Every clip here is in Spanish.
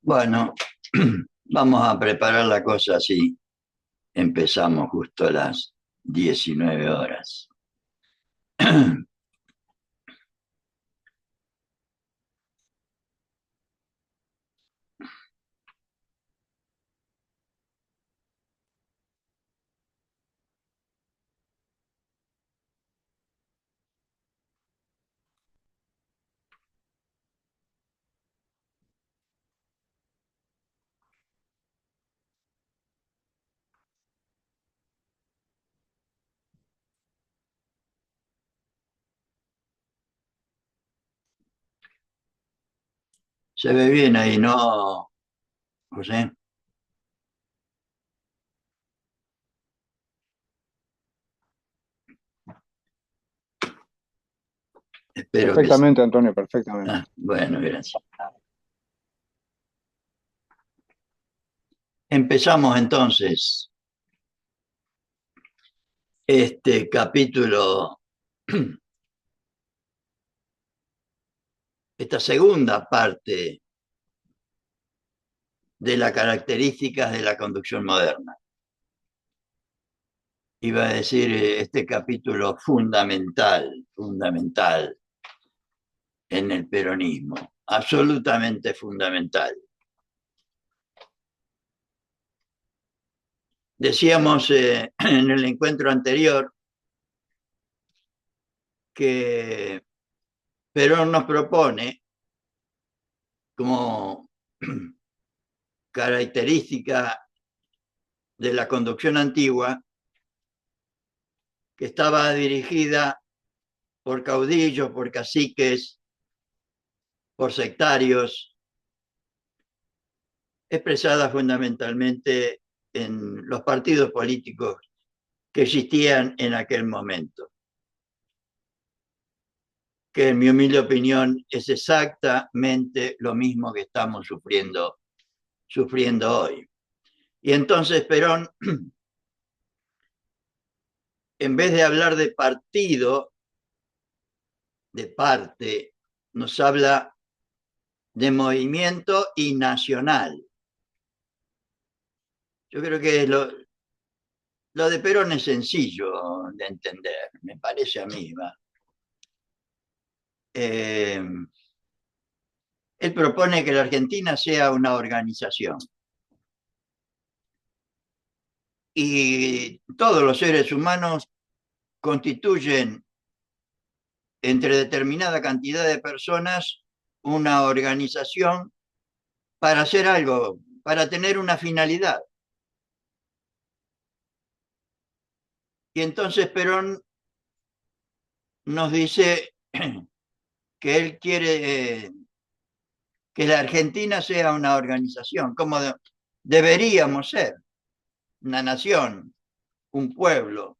Bueno, vamos a preparar la cosa así. Empezamos justo a las 19 horas. Se ve bien ahí, ¿no, José? Espero que sí. Perfectamente, Antonio, perfectamente. Bueno, gracias. Empezamos entonces este capítulo, esta segunda parte de las características de la conducción moderna. Iba a decir este capítulo fundamental en el peronismo, absolutamente fundamental. Decíamos en el encuentro anterior que Perón nos propone como característica de la conducción antigua que estaba dirigida por caudillos, por caciques, por sectarios, expresada fundamentalmente en los partidos políticos que existían en aquel momento, que en mi humilde opinión es exactamente lo mismo que estamos sufriendo hoy. Y entonces Perón, en vez de hablar de partido, de parte, nos habla de movimiento y nacional. Yo creo que lo de Perón es sencillo de entender, me parece a mí. ¿Va? Eh, Él propone que la Argentina sea una organización y todos los seres humanos constituyen entre determinada cantidad de personas una organización para hacer algo, para tener una finalidad. Y entonces Perón nos dice que él quiere que la Argentina sea una organización, como deberíamos ser, una nación, un pueblo,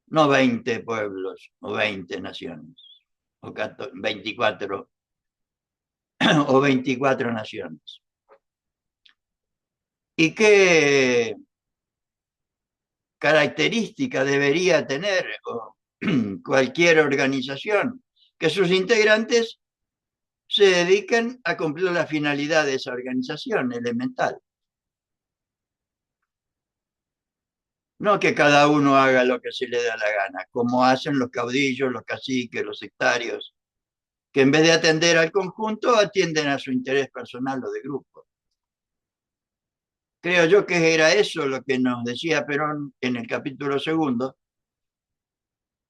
no 20 pueblos o 20 naciones, o 24 o 24 naciones. ¿Y qué característica debería tener cualquier organización? Que sus integrantes se dediquen a cumplir la finalidad de esa organización elemental. No que cada uno haga lo que se le da la gana, como hacen los caudillos, los caciques, los sectarios, que en vez de atender al conjunto, atienden a su interés personal o de grupo. Creo yo que era eso lo que nos decía Perón en el capítulo segundo,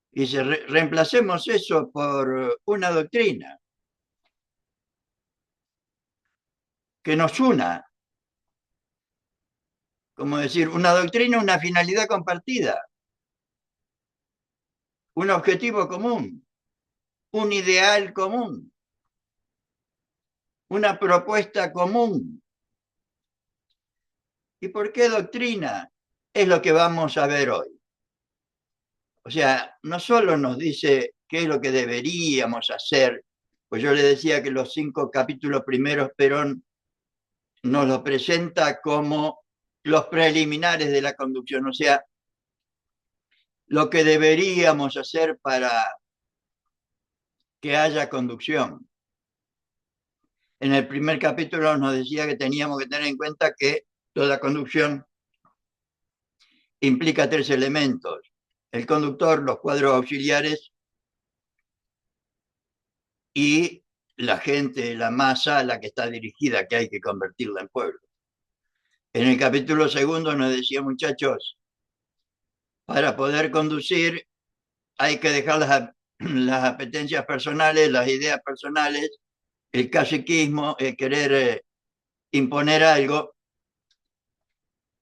y reemplacemos eso por una doctrina que nos una, como decir, una doctrina, una finalidad compartida, un objetivo común, un ideal común, una propuesta común. ¿Y por qué doctrina? Es lo que vamos a ver hoy. O sea, no solo nos dice qué es lo que deberíamos hacer, pues yo le decía que los 5 capítulos primeros Perón nos lo presenta como los preliminares de la conducción, o sea, lo que deberíamos hacer para que haya conducción. En el primer capítulo nos decía que teníamos que tener en cuenta que toda conducción implica tres elementos: el conductor, los cuadros auxiliares y la gente, la masa a la que está dirigida, que hay que convertirla en pueblo. En el capítulo segundo nos decía, muchachos, para poder conducir hay que dejar las apetencias personales, las ideas personales, el caciquismo, el querer imponer algo,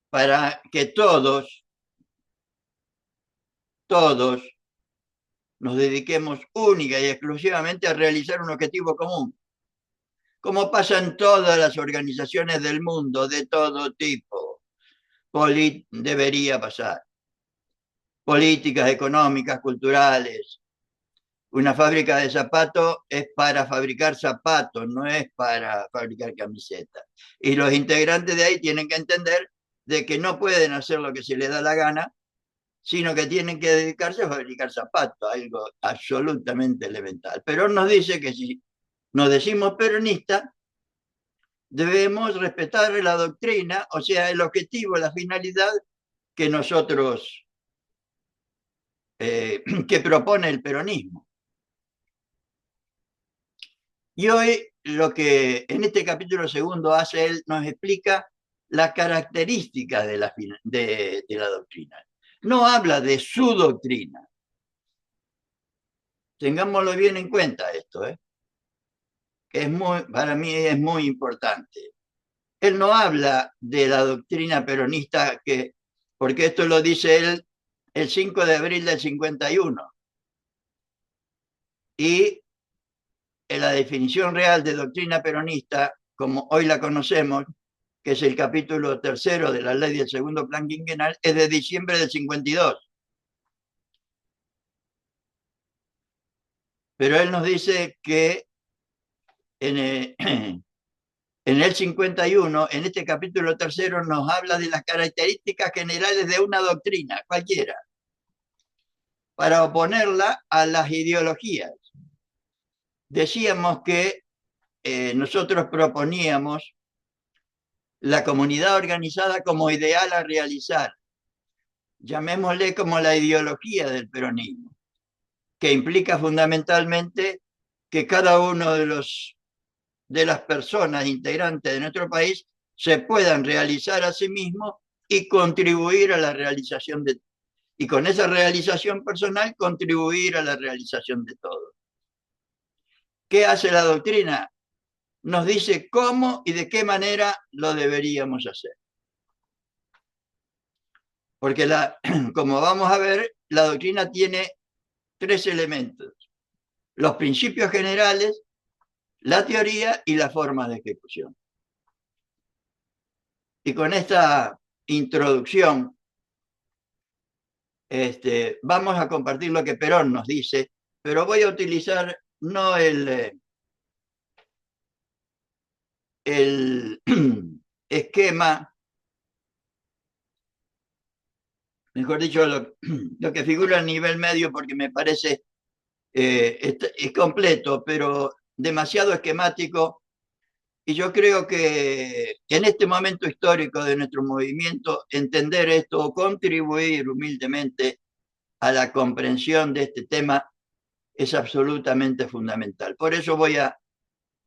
para que todos nos dediquemos única y exclusivamente a realizar un objetivo común, como pasa en todas las organizaciones del mundo, de todo tipo. Debería pasar. Políticas, económicas, culturales. Una fábrica de zapatos es para fabricar zapatos, no es para fabricar camisetas. Y los integrantes de ahí tienen que entender de que no pueden hacer lo que se les da la gana, sino que tienen que dedicarse a fabricar zapatos, algo absolutamente elemental. Pero nos dice que si nos decimos peronistas, debemos respetar la doctrina, o sea, el objetivo, la finalidad que nosotros, que propone el peronismo. Y hoy lo que en este capítulo segundo hace él, nos explica las características de la doctrina. No habla de su doctrina. Tengámoslo bien en cuenta esto, que es para mí es muy importante. Él no habla de la doctrina peronista, porque esto lo dice él el 5 de abril del 51. Y en la definición real de doctrina peronista, como hoy la conocemos, que es el capítulo tercero de la ley del segundo plan quinquenal, es de diciembre del 52. Pero él nos dice que en el, en el 51, en este capítulo tercero, nos habla de las características generales de una doctrina, cualquiera, para oponerla a las ideologías. Decíamos que nosotros proponíamos la comunidad organizada como ideal a realizar, llamémosle como la ideología del peronismo, que implica fundamentalmente que cada uno de las personas integrantes de nuestro país se puedan realizar a sí mismos y contribuir a la realización y con esa realización personal contribuir a la realización de todo. ¿Qué hace la doctrina? Nos dice cómo y de qué manera lo deberíamos hacer. Porque como vamos a ver, la doctrina tiene tres elementos: los principios generales, la teoría y la forma de ejecución. Y con esta introducción vamos a compartir lo que Perón nos dice, pero voy a utilizar no el esquema, mejor dicho, lo que figura a nivel medio, porque me parece es completo, pero demasiado esquemático. Y yo creo que en este momento histórico de nuestro movimiento, entender esto o contribuir humildemente a la comprensión de este tema es absolutamente fundamental. Por eso voy a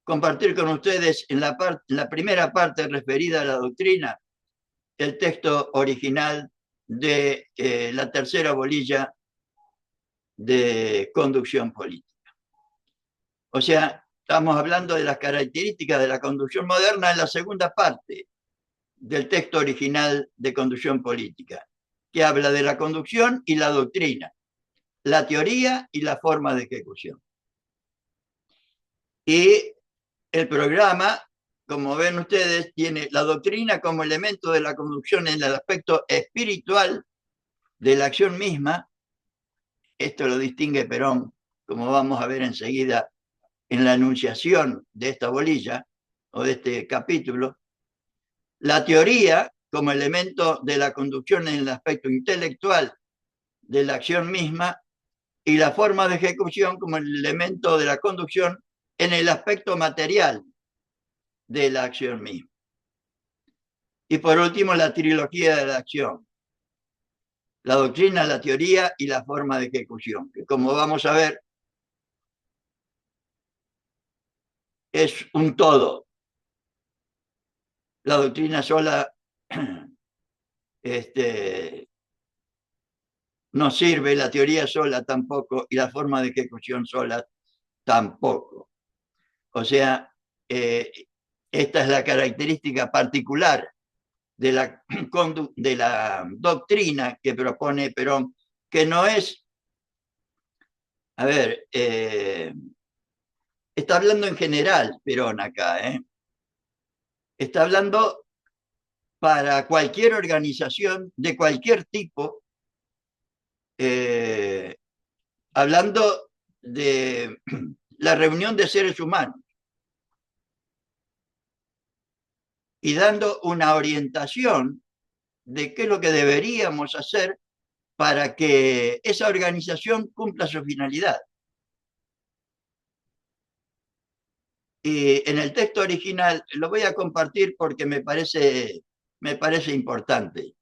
compartir con ustedes en la primera parte referida a la doctrina, el texto original de la tercera bolilla de conducción política. O sea, estamos hablando de las características de la conducción moderna en la segunda parte del texto original de conducción política, que habla de la conducción y la doctrina, la teoría y la forma de ejecución. Y el programa, como ven ustedes, tiene la doctrina como elemento de la conducción en el aspecto espiritual de la acción misma. Esto lo distingue Perón, como vamos a ver enseguida en la enunciación de esta bolilla o de este capítulo. La teoría como elemento de la conducción en el aspecto intelectual de la acción misma, y la forma de ejecución como el elemento de la conducción en el aspecto material de la acción misma. Y por último, la trilogía de la acción: la doctrina, la teoría y la forma de ejecución, que como vamos a ver es un todo. La doctrina sola no sirve, la teoría sola tampoco, y la forma de ejecución sola tampoco. O sea, esta es la característica particular de la doctrina que propone Perón, que no es, a ver, está hablando en general Perón acá, está hablando para cualquier organización de cualquier tipo, eh, hablando de la reunión de seres humanos y dando una orientación de qué es lo que deberíamos hacer para que esa organización cumpla su finalidad. Y en el texto original lo voy a compartir porque me parece importante,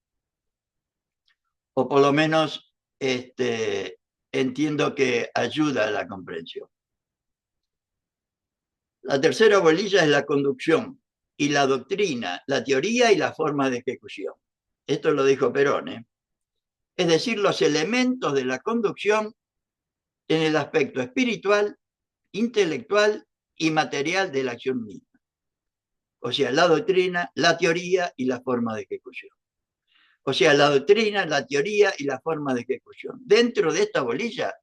o por lo menos entiendo que ayuda a la comprensión. La tercera bolilla es la conducción y la doctrina, la teoría y la forma de ejecución. Esto lo dijo Perón, es decir, los elementos de la conducción en el aspecto espiritual, intelectual y material de la acción misma. O sea, la doctrina, la teoría y la forma de ejecución. O sea, la doctrina, la teoría y la forma de ejecución. Dentro de esta bolilla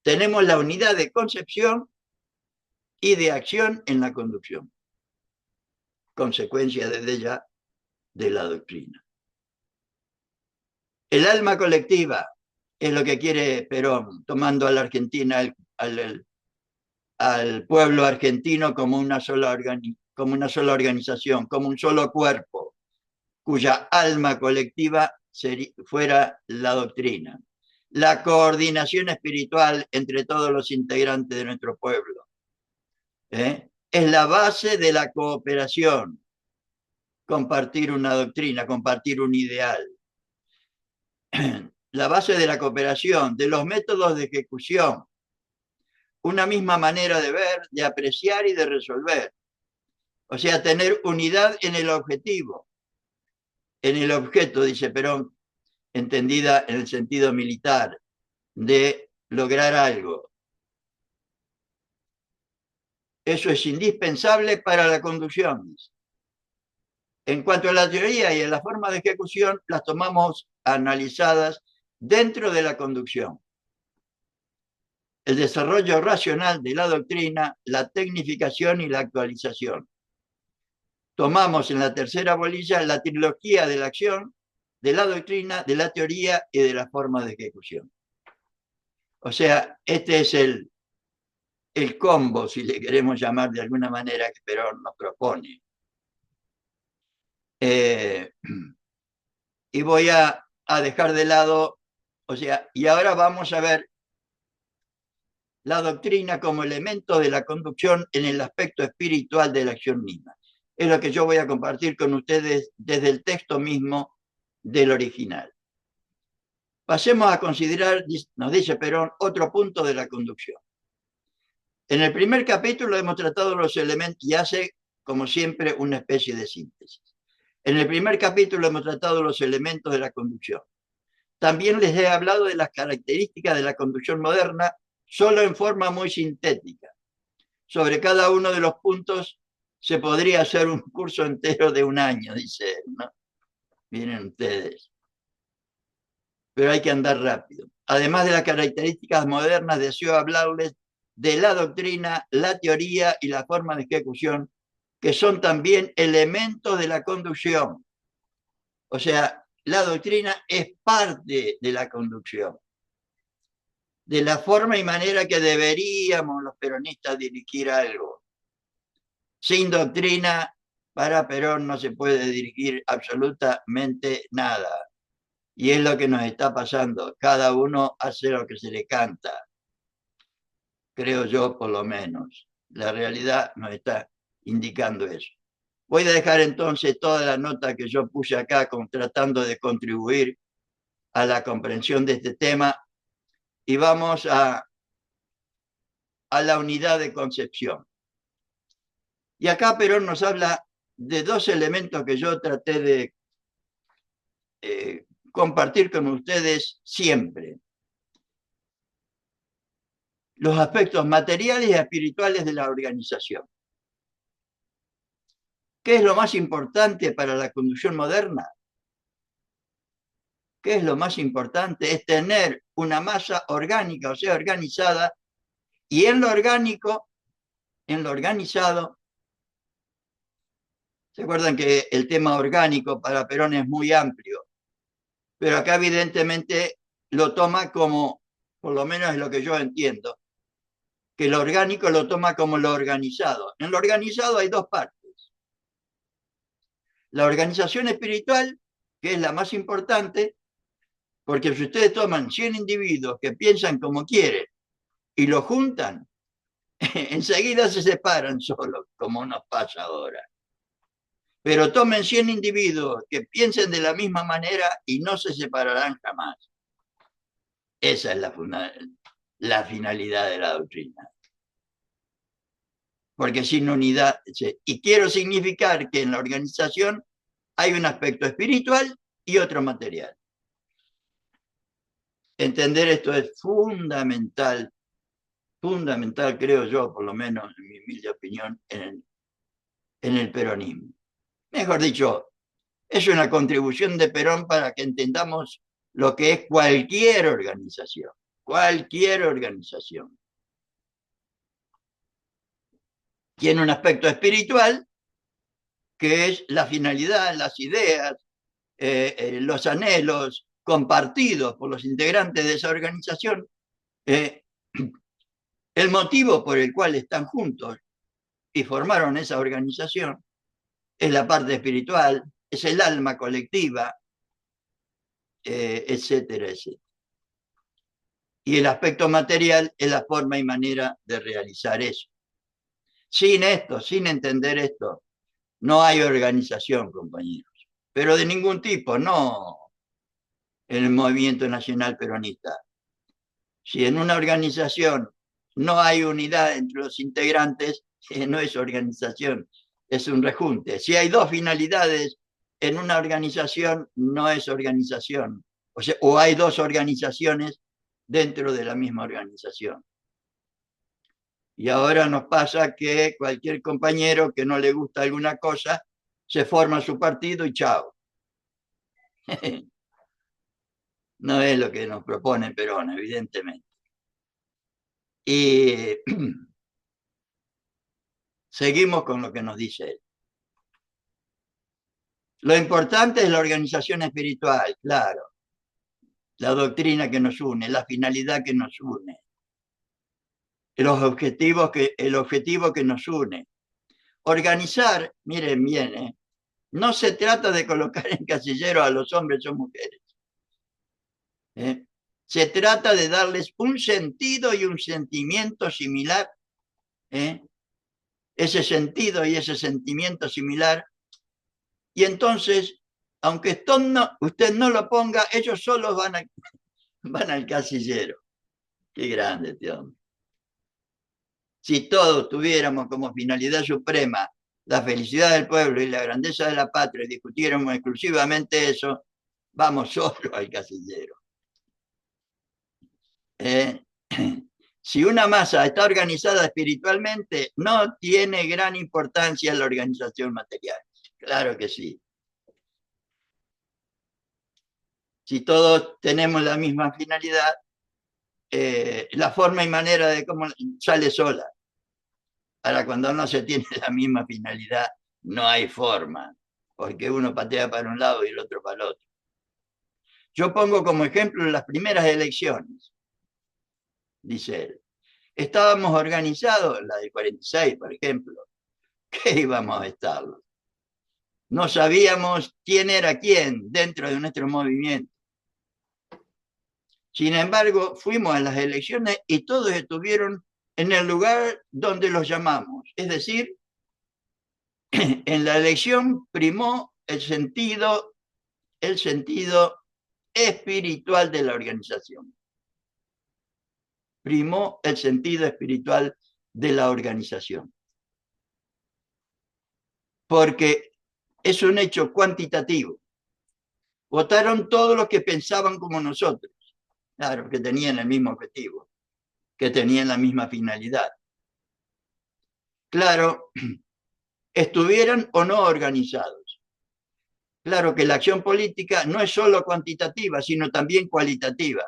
tenemos la unidad de concepción y de acción en la conducción, consecuencia desde ya de la doctrina. El alma colectiva es lo que quiere Perón, tomando a la Argentina, al pueblo argentino como una sola organización, como un solo cuerpo, cuya alma colectiva fuera la doctrina. La coordinación espiritual entre todos los integrantes de nuestro pueblo. Es la base de la cooperación, compartir una doctrina, compartir un ideal. La base de la cooperación, de los métodos de ejecución, una misma manera de ver, de apreciar y de resolver. O sea, tener unidad en el objetivo, en el objeto, dice Perón, entendida en el sentido militar, de lograr algo. Eso es indispensable para la conducción. En cuanto a la teoría y a la forma de ejecución, las tomamos analizadas dentro de la conducción. El desarrollo racional de la doctrina, la tecnificación y la actualización. Tomamos en la tercera bolilla la trilogía de la acción, de la doctrina, de la teoría y de la forma de ejecución. O sea, este es el combo, si le queremos llamar de alguna manera, que Perón nos propone. Y voy a dejar de lado, o sea, y ahora vamos a ver la doctrina como elemento de la conducción en el aspecto espiritual de la acción misma. Es lo que yo voy a compartir con ustedes desde el texto mismo del original. Pasemos a considerar, nos dice Perón, otro punto de la conducción. En el primer capítulo hemos tratado los elementos y hace, como siempre, una especie de síntesis. En el primer capítulo hemos tratado los elementos de la conducción. También les he hablado de las características de la conducción moderna, solo en forma muy sintética. Sobre cada uno de los puntos se podría hacer un curso entero de un año, dice él, ¿no? Miren ustedes. Pero hay que andar rápido. Además de las características modernas, deseo hablarles de la doctrina, la teoría y la forma de ejecución, que son también elementos de la conducción. O sea, la doctrina es parte de la conducción, de la forma y manera que deberíamos los peronistas dirigir algo. Sin doctrina, para Perón no se puede dirigir absolutamente nada. Y es lo que nos está pasando. Cada uno hace lo que se le canta. Creo yo, por lo menos. La realidad nos está indicando eso. Voy a dejar entonces toda la nota que yo puse acá tratando de contribuir a la comprensión de este tema y vamos a la unidad de concepción. Y acá Perón nos habla de dos elementos que yo traté de compartir con ustedes siempre. Los aspectos materiales y espirituales de la organización. ¿Qué es lo más importante para la conducción moderna? ¿Qué es lo más importante? Es tener una masa orgánica, o sea, organizada, y en lo orgánico, en lo organizado, ¿se acuerdan que el tema orgánico para Perón es muy amplio? Pero acá evidentemente lo toma como, por lo menos es lo que yo entiendo, que lo orgánico lo toma como lo organizado. En lo organizado hay dos partes. La organización espiritual, que es la más importante, porque si ustedes toman 100 individuos que piensan como quieren y lo juntan, enseguida se separan solos, como nos pasa ahora. Pero tomen 100 individuos que piensen de la misma manera y no se separarán jamás. Esa es la finalidad de la doctrina. Porque sin unidad, y quiero significar que en la organización hay un aspecto espiritual y otro material. Entender esto es fundamental, fundamental creo yo, por lo menos en mi humilde opinión, en el peronismo. Mejor dicho, es una contribución de Perón para que entendamos lo que es cualquier organización, cualquier organización. Tiene un aspecto espiritual que es la finalidad, las ideas, los anhelos compartidos por los integrantes de esa organización, el motivo por el cual están juntos y formaron esa organización es la parte espiritual, es el alma colectiva, etcétera, etcétera. Y el aspecto material es la forma y manera de realizar eso. Sin esto, sin entender esto, no hay organización, compañeros. Pero de ningún tipo, no en el movimiento nacional peronista. Si en una organización no hay unidad entre los integrantes, no es organización, es un rejunte. Si hay dos finalidades en una organización, no es organización. O sea, o hay dos organizaciones dentro de la misma organización. Y ahora nos pasa que cualquier compañero que no le gusta alguna cosa, se forma su partido y chao. No es lo que nos propone Perón, evidentemente. Y seguimos con lo que nos dice él. Lo importante es la organización espiritual, claro. La doctrina que nos une, la finalidad que nos une. El objetivo que nos une. Organizar, miren bien, no se trata de colocar en casillero a los hombres o mujeres. Se trata de darles un sentido y un sentimiento similar. Ese sentido y ese sentimiento similar. Y entonces, aunque usted no lo ponga, ellos solos van al casillero. Qué grande este hombre. Si todos tuviéramos como finalidad suprema la felicidad del pueblo y la grandeza de la patria y discutiéramos exclusivamente eso, vamos solo al casillero. Si una masa está organizada espiritualmente, no tiene gran importancia la organización material. Claro que sí. Si todos tenemos la misma finalidad, la forma y manera de cómo sale sola. Ahora, cuando no se tiene la misma finalidad, no hay forma, porque uno patea para un lado y el otro para el otro. Yo pongo como ejemplo las primeras elecciones, dice él. Estábamos organizados, la del 46, por ejemplo, que íbamos a estarlo. No sabíamos quién era quién dentro de nuestro movimiento. Sin embargo, fuimos a las elecciones y todos estuvieron en el lugar donde los llamamos, es decir, en la elección primó el sentido espiritual de la organización. Primó el sentido espiritual de la organización. Porque es un hecho cuantitativo. Votaron todos los que pensaban como nosotros. Claro, que tenían el mismo objetivo, que tenían la misma finalidad. Claro, estuvieran o no organizados. Claro que la acción política no es solo cuantitativa, sino también cualitativa.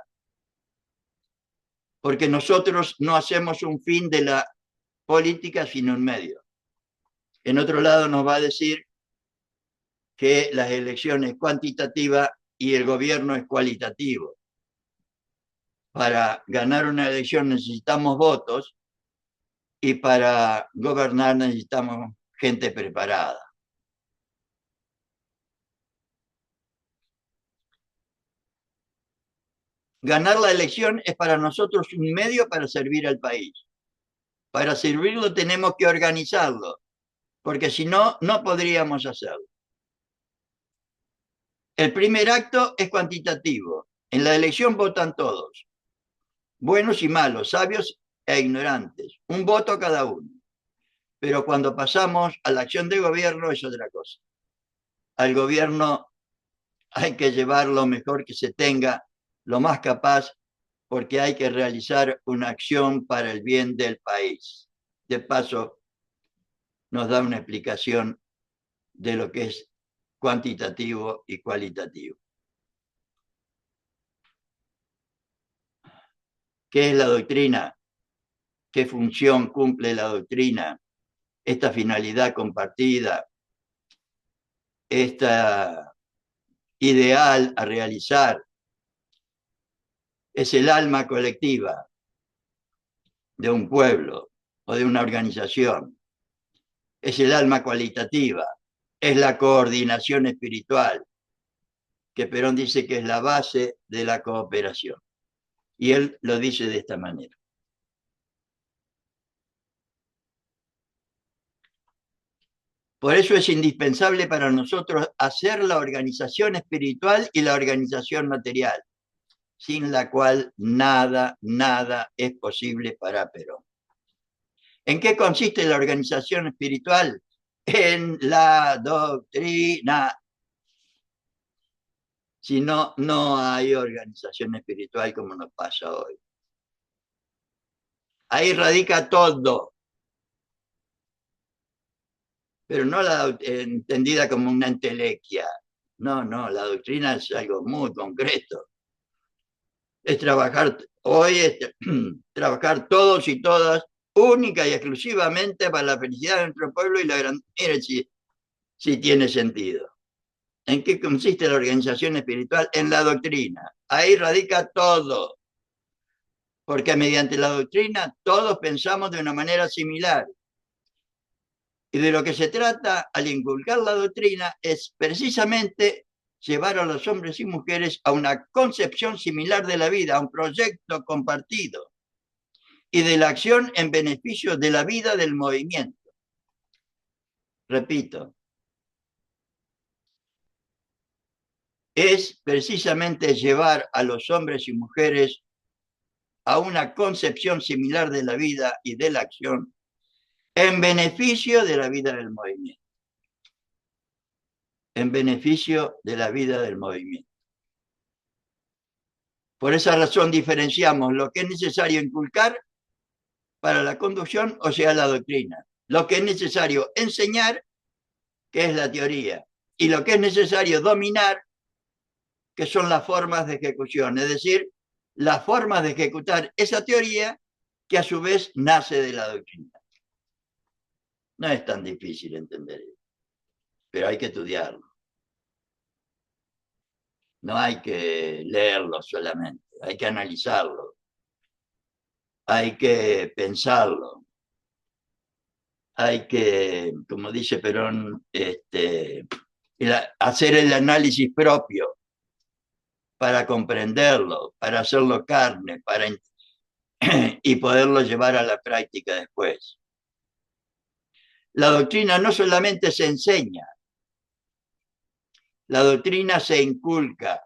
Porque nosotros no hacemos un fin de la política, sino un medio. En otro lado nos va a decir que las elecciones cuantitativas y el gobierno es cualitativo. Para ganar una elección necesitamos votos y para gobernar necesitamos gente preparada. Ganar la elección es para nosotros un medio para servir al país. Para servirlo tenemos que organizarlo, porque si no, no podríamos hacerlo. El primer acto es cuantitativo. En la elección votan todos, buenos y malos, sabios e ignorantes, un voto cada uno. Pero cuando pasamos a la acción de gobierno es otra cosa. Al gobierno hay que llevar lo mejor que se tenga, lo más capaz, porque hay que realizar una acción para el bien del país. De paso, nos da una explicación de lo que es cuantitativo y cualitativo. ¿Qué es la doctrina? ¿Qué función cumple la doctrina? Esta finalidad compartida, esta ideal a realizar, es el alma colectiva de un pueblo o de una organización. Es el alma cualitativa, es la coordinación espiritual, que Perón dice que es la base de la cooperación. Y él lo dice de esta manera. Por eso es indispensable para nosotros hacer la organización espiritual y la organización material, sin la cual nada es posible para Perón. ¿En qué consiste la organización espiritual? En la doctrina. Si no, no hay organización espiritual como nos pasa hoy. Ahí radica todo, pero no la entendida como una entelequia. No, la doctrina es algo muy concreto. Es trabajar hoy, es trabajar todos y todas única y exclusivamente para la felicidad de nuestro pueblo y la grandeza, si tiene sentido. ¿En qué consiste la organización espiritual? En la doctrina. Ahí radica todo. Porque mediante la doctrina todos pensamos de una manera similar. Y de lo que se trata al inculcar la doctrina es precisamente llevar a los hombres y mujeres a una concepción similar de la vida, a un proyecto compartido y de la acción en beneficio de la vida del movimiento. Repito, es precisamente llevar a los hombres y mujeres a una concepción similar de la vida y de la acción en beneficio de la vida del movimiento. En beneficio de la vida del movimiento. Por esa razón diferenciamos lo que es necesario inculcar para la conducción, o sea, la doctrina. Lo que es necesario enseñar, que es la teoría. Y lo que es necesario dominar, que son las formas de ejecución. Es decir, las formas de ejecutar esa teoría que a su vez nace de la doctrina. No es tan difícil entender eso, pero hay que estudiarlo. No hay que leerlo solamente, hay que analizarlo, hay que pensarlo, hay que, como dice Perón, hacer el análisis propio para comprenderlo, para hacerlo carne, y poderlo llevar a la práctica después. La doctrina no solamente se enseña, la doctrina se inculca.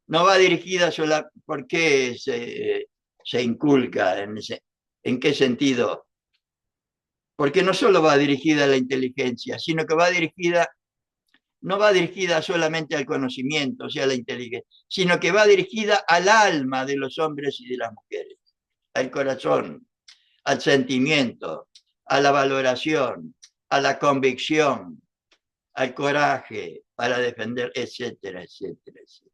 No va dirigida sola. ¿Por qué se inculca? ¿En qué sentido? Porque no solo va dirigida a la inteligencia, sino que no va dirigida solamente al conocimiento, o sea, a la inteligencia, sino que va dirigida al alma de los hombres y de las mujeres, al corazón, al sentimiento, a la valoración, a la convicción, al coraje para defender, etcétera, etcétera, etcétera.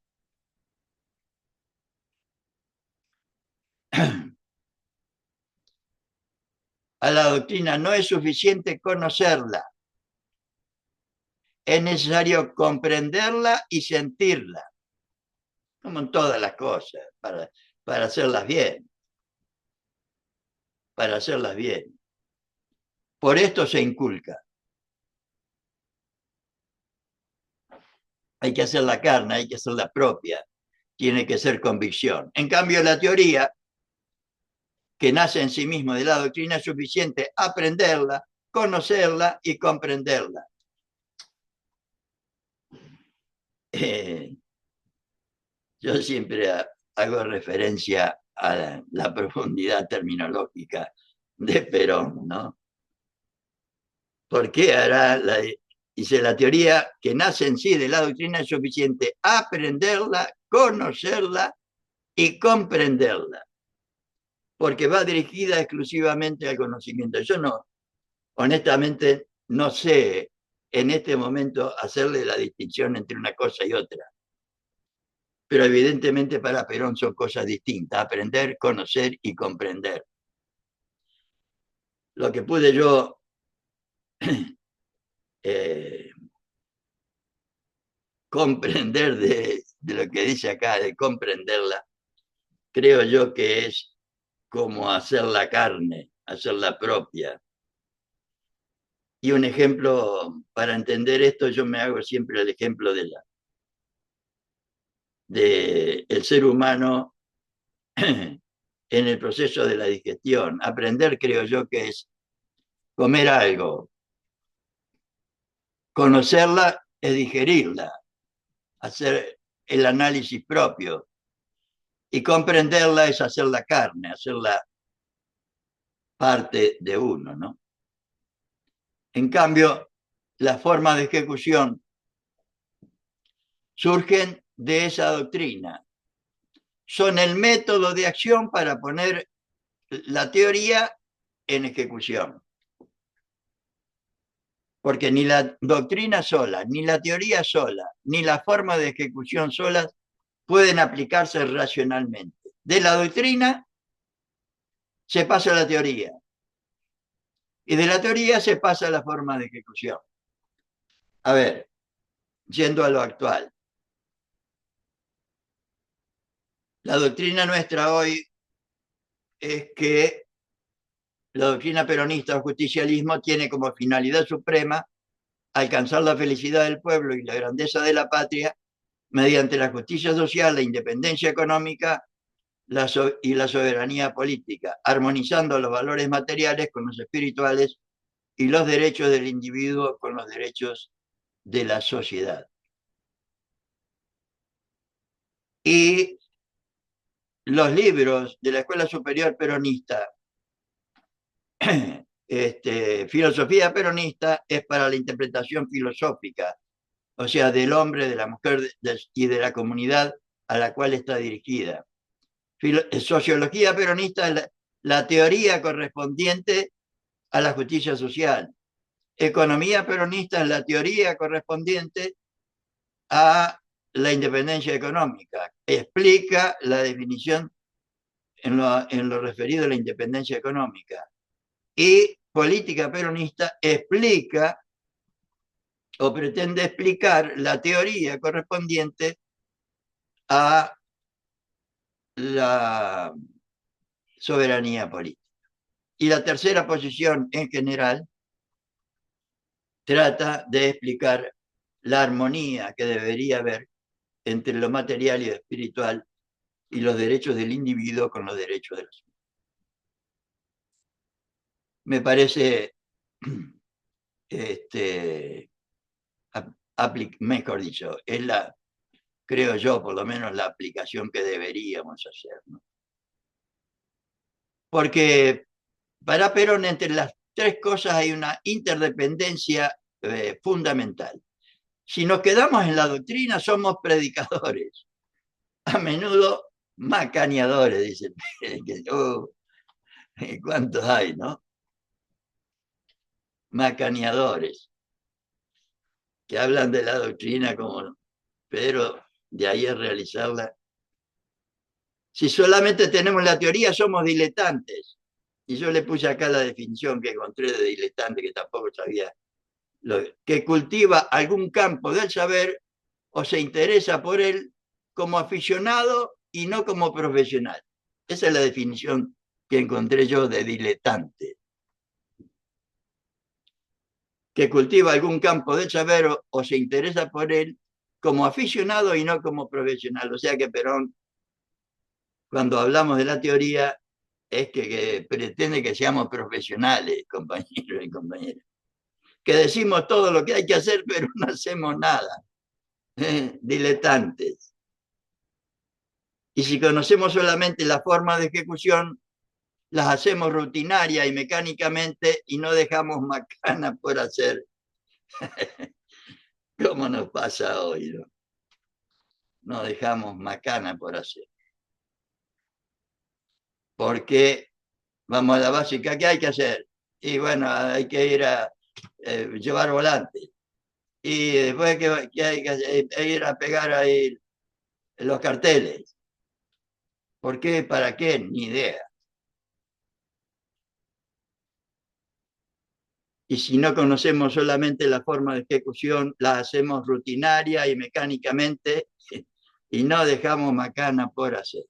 A la doctrina no es suficiente conocerla, es necesario comprenderla y sentirla, como en todas las cosas, para hacerlas bien, para hacerlas bien. Por esto se inculca. Hay que hacer la carne, hay que hacer la propia, tiene que ser convicción. En cambio, la teoría, que nace en sí mismo de la doctrina, es suficiente aprenderla, conocerla y comprenderla. Eh, yo siempre hago referencia a la profundidad terminológica de Perón, ¿no? ¿Por qué dice, la teoría que nace en sí de la doctrina es suficiente aprenderla, conocerla y comprenderla, porque va dirigida exclusivamente al conocimiento. Yo no, honestamente, no sé en este momento hacerle la distinción entre una cosa y otra, pero evidentemente para Perón son cosas distintas, aprender, conocer y comprender. Lo que pude yo eh, comprender de lo que dice acá, de comprenderla, creo yo que es como hacer la carne, hacerla propia. Y un ejemplo para entender esto, yo me hago siempre el ejemplo de el ser humano en el proceso de la digestión. Aprender creo yo que es comer algo, conocerla es digerirla, hacer el análisis propio, y comprenderla es hacer la carne, hacerla parte de uno, ¿no? En cambio, las formas de ejecución surgen de esa doctrina. Son el método de acción para poner la teoría en ejecución. Porque ni la doctrina sola, ni la teoría sola, ni la forma de ejecución solas pueden aplicarse racionalmente. De la doctrina se pasa a la teoría, y de la teoría se pasa a la forma de ejecución. A ver, yendo a lo actual. La doctrina nuestra hoy es que la doctrina peronista o justicialismo tiene como finalidad suprema alcanzar la felicidad del pueblo y la grandeza de la patria mediante la justicia social, la independencia económica y la soberanía política, armonizando los valores materiales con los espirituales y los derechos del individuo con los derechos de la sociedad. Y los libros de la Escuela Superior Peronista, filosofía peronista, es para la interpretación filosófica, o sea, del hombre, de la mujer y de la comunidad a la cual está dirigida. Sociología peronista es la teoría correspondiente a la justicia social. Economía peronista es la teoría correspondiente a la independencia económica. Explica la definición en lo referido a la independencia económica. Y política peronista explica o pretende explicar la teoría correspondiente a la soberanía política. Y la tercera posición en general trata de explicar la armonía que debería haber entre lo material y lo espiritual y los derechos del individuo con los derechos de la sociedad. Me parece mejor dicho, es la, creo yo, por lo menos la aplicación que deberíamos hacer, ¿no? Porque para Perón, entre las tres cosas hay una interdependencia fundamental. Si nos quedamos en la doctrina, somos predicadores, a menudo macaneadores, dicen. ¿Cuántos hay, no? Macaneadores, que hablan de la doctrina como, pero de ahí a realizarla. Si solamente tenemos la teoría, somos diletantes. Y yo le puse acá la definición que encontré de diletante, que tampoco sabía, que cultiva algún campo del saber o se interesa por él como aficionado y no como profesional. Esa es la definición que encontré yo de diletante. Que cultiva algún campo del saber o se interesa por él como aficionado y no como profesional. O sea que Perón, cuando hablamos de la teoría, es que pretende que seamos profesionales, compañeros y compañeras. Que decimos todo lo que hay que hacer, pero no hacemos nada. Diletantes. Y si conocemos solamente la forma de ejecución, las hacemos rutinaria y mecánicamente y no dejamos macana por hacer. ¿Cómo nos pasa hoy, no? No dejamos macana por hacer. Porque vamos a la básica, ¿qué hay que hacer? Y bueno, hay que ir a llevar volante. Y después, ¿qué hay que hacer? Ir a pegar ahí los carteles. ¿Por qué? ¿Para qué? Ni idea. Y si no conocemos solamente la forma de ejecución, la hacemos rutinaria y mecánicamente y no dejamos macana por hacer.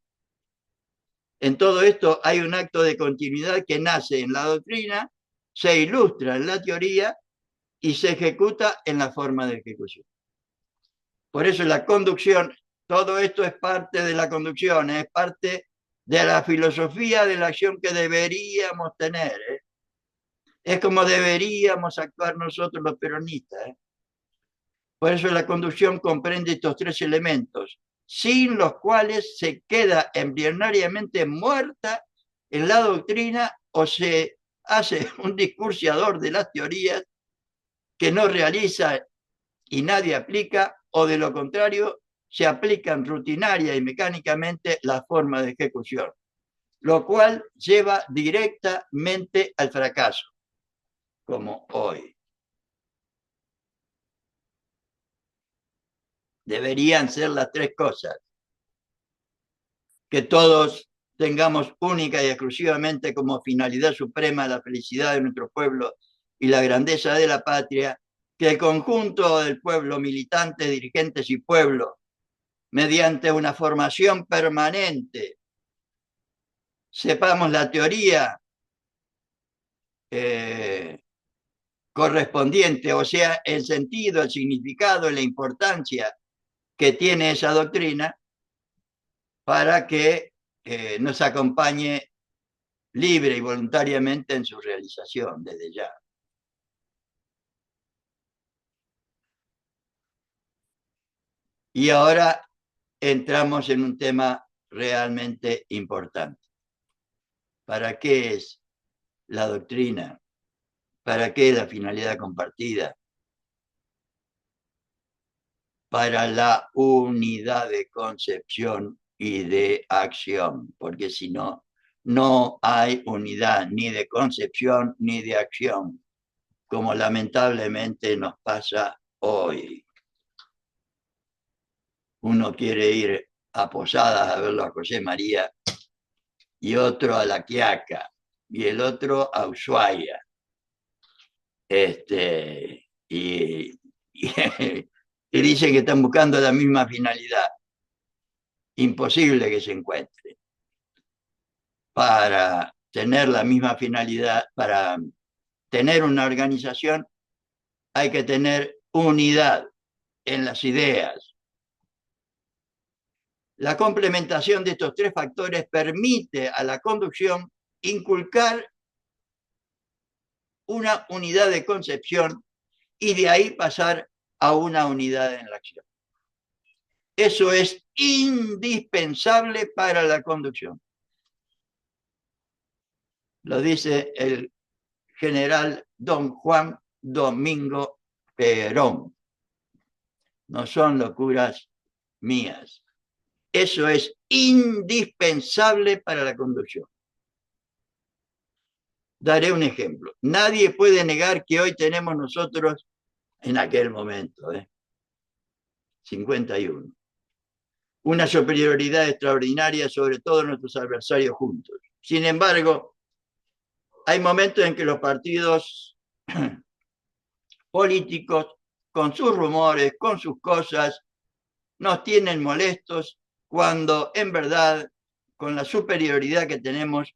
En todo esto hay un acto de continuidad que nace en la doctrina, se ilustra en la teoría y se ejecuta en la forma de ejecución. Por eso la conducción, todo esto es parte de la conducción, es parte de la filosofía de la acción que deberíamos tener. Es como deberíamos actuar nosotros los peronistas. Por eso la conducción comprende estos tres elementos, sin los cuales se queda embrionariamente muerta en la doctrina o se hace un discursiador de las teorías que no realiza y nadie aplica, o de lo contrario, se aplican rutinaria y mecánicamente las formas de ejecución, lo cual lleva directamente al fracaso, como hoy. Deberían ser las tres cosas. Que todos tengamos única y exclusivamente como finalidad suprema la felicidad de nuestro pueblo y la grandeza de la patria, que el conjunto del pueblo, militantes, dirigentes y pueblo, mediante una formación permanente, sepamos la teoría correspondiente, o sea, el sentido, el significado y la importancia que tiene esa doctrina para que nos acompañe libre y voluntariamente en su realización desde ya. Y ahora entramos en un tema realmente importante. ¿Para qué es la doctrina? ¿Para qué la finalidad compartida? Para la unidad de concepción y de acción, porque si no, no hay unidad ni de concepción ni de acción, como lamentablemente nos pasa hoy. Uno quiere ir a Posadas a verlo a José María y otro a La Quiaca y el otro a Ushuaia. Y, y dicen que están buscando la misma finalidad. Imposible que se encuentre. Para tener la misma finalidad, para tener una organización, hay que tener unidad en las ideas. La complementación de estos tres factores permite a la conducción inculcar una unidad de concepción y de ahí pasar a una unidad en la acción. Eso es indispensable para la conducción. Lo dice el general don Juan Domingo Perón. No son locuras mías. Eso es indispensable para la conducción. Daré un ejemplo. Nadie puede negar que hoy tenemos nosotros, en aquel momento, 51, una superioridad extraordinaria sobre todos nuestros adversarios juntos. Sin embargo, hay momentos en que los partidos políticos, con sus rumores, con sus cosas, nos tienen molestos cuando en verdad, con la superioridad que tenemos,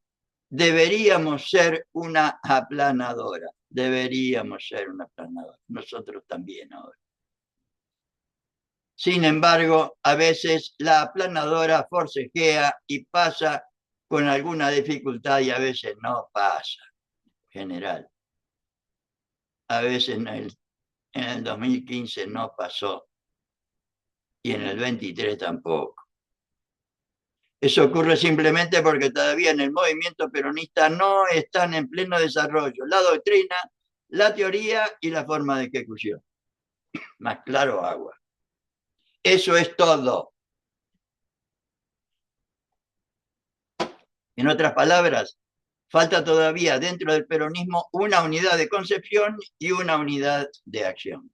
deberíamos ser una aplanadora. Deberíamos ser una aplanadora. Nosotros también ahora. Sin embargo, a veces la aplanadora forcejea y pasa con alguna dificultad y a veces no pasa, en general. A veces en el 2015 no pasó y en el 23 tampoco. Eso ocurre simplemente porque todavía en el movimiento peronista no están en pleno desarrollo la doctrina, la teoría y la forma de ejecución. Más claro, agua. Eso es todo. En otras palabras, falta todavía dentro del peronismo una unidad de concepción y una unidad de acción.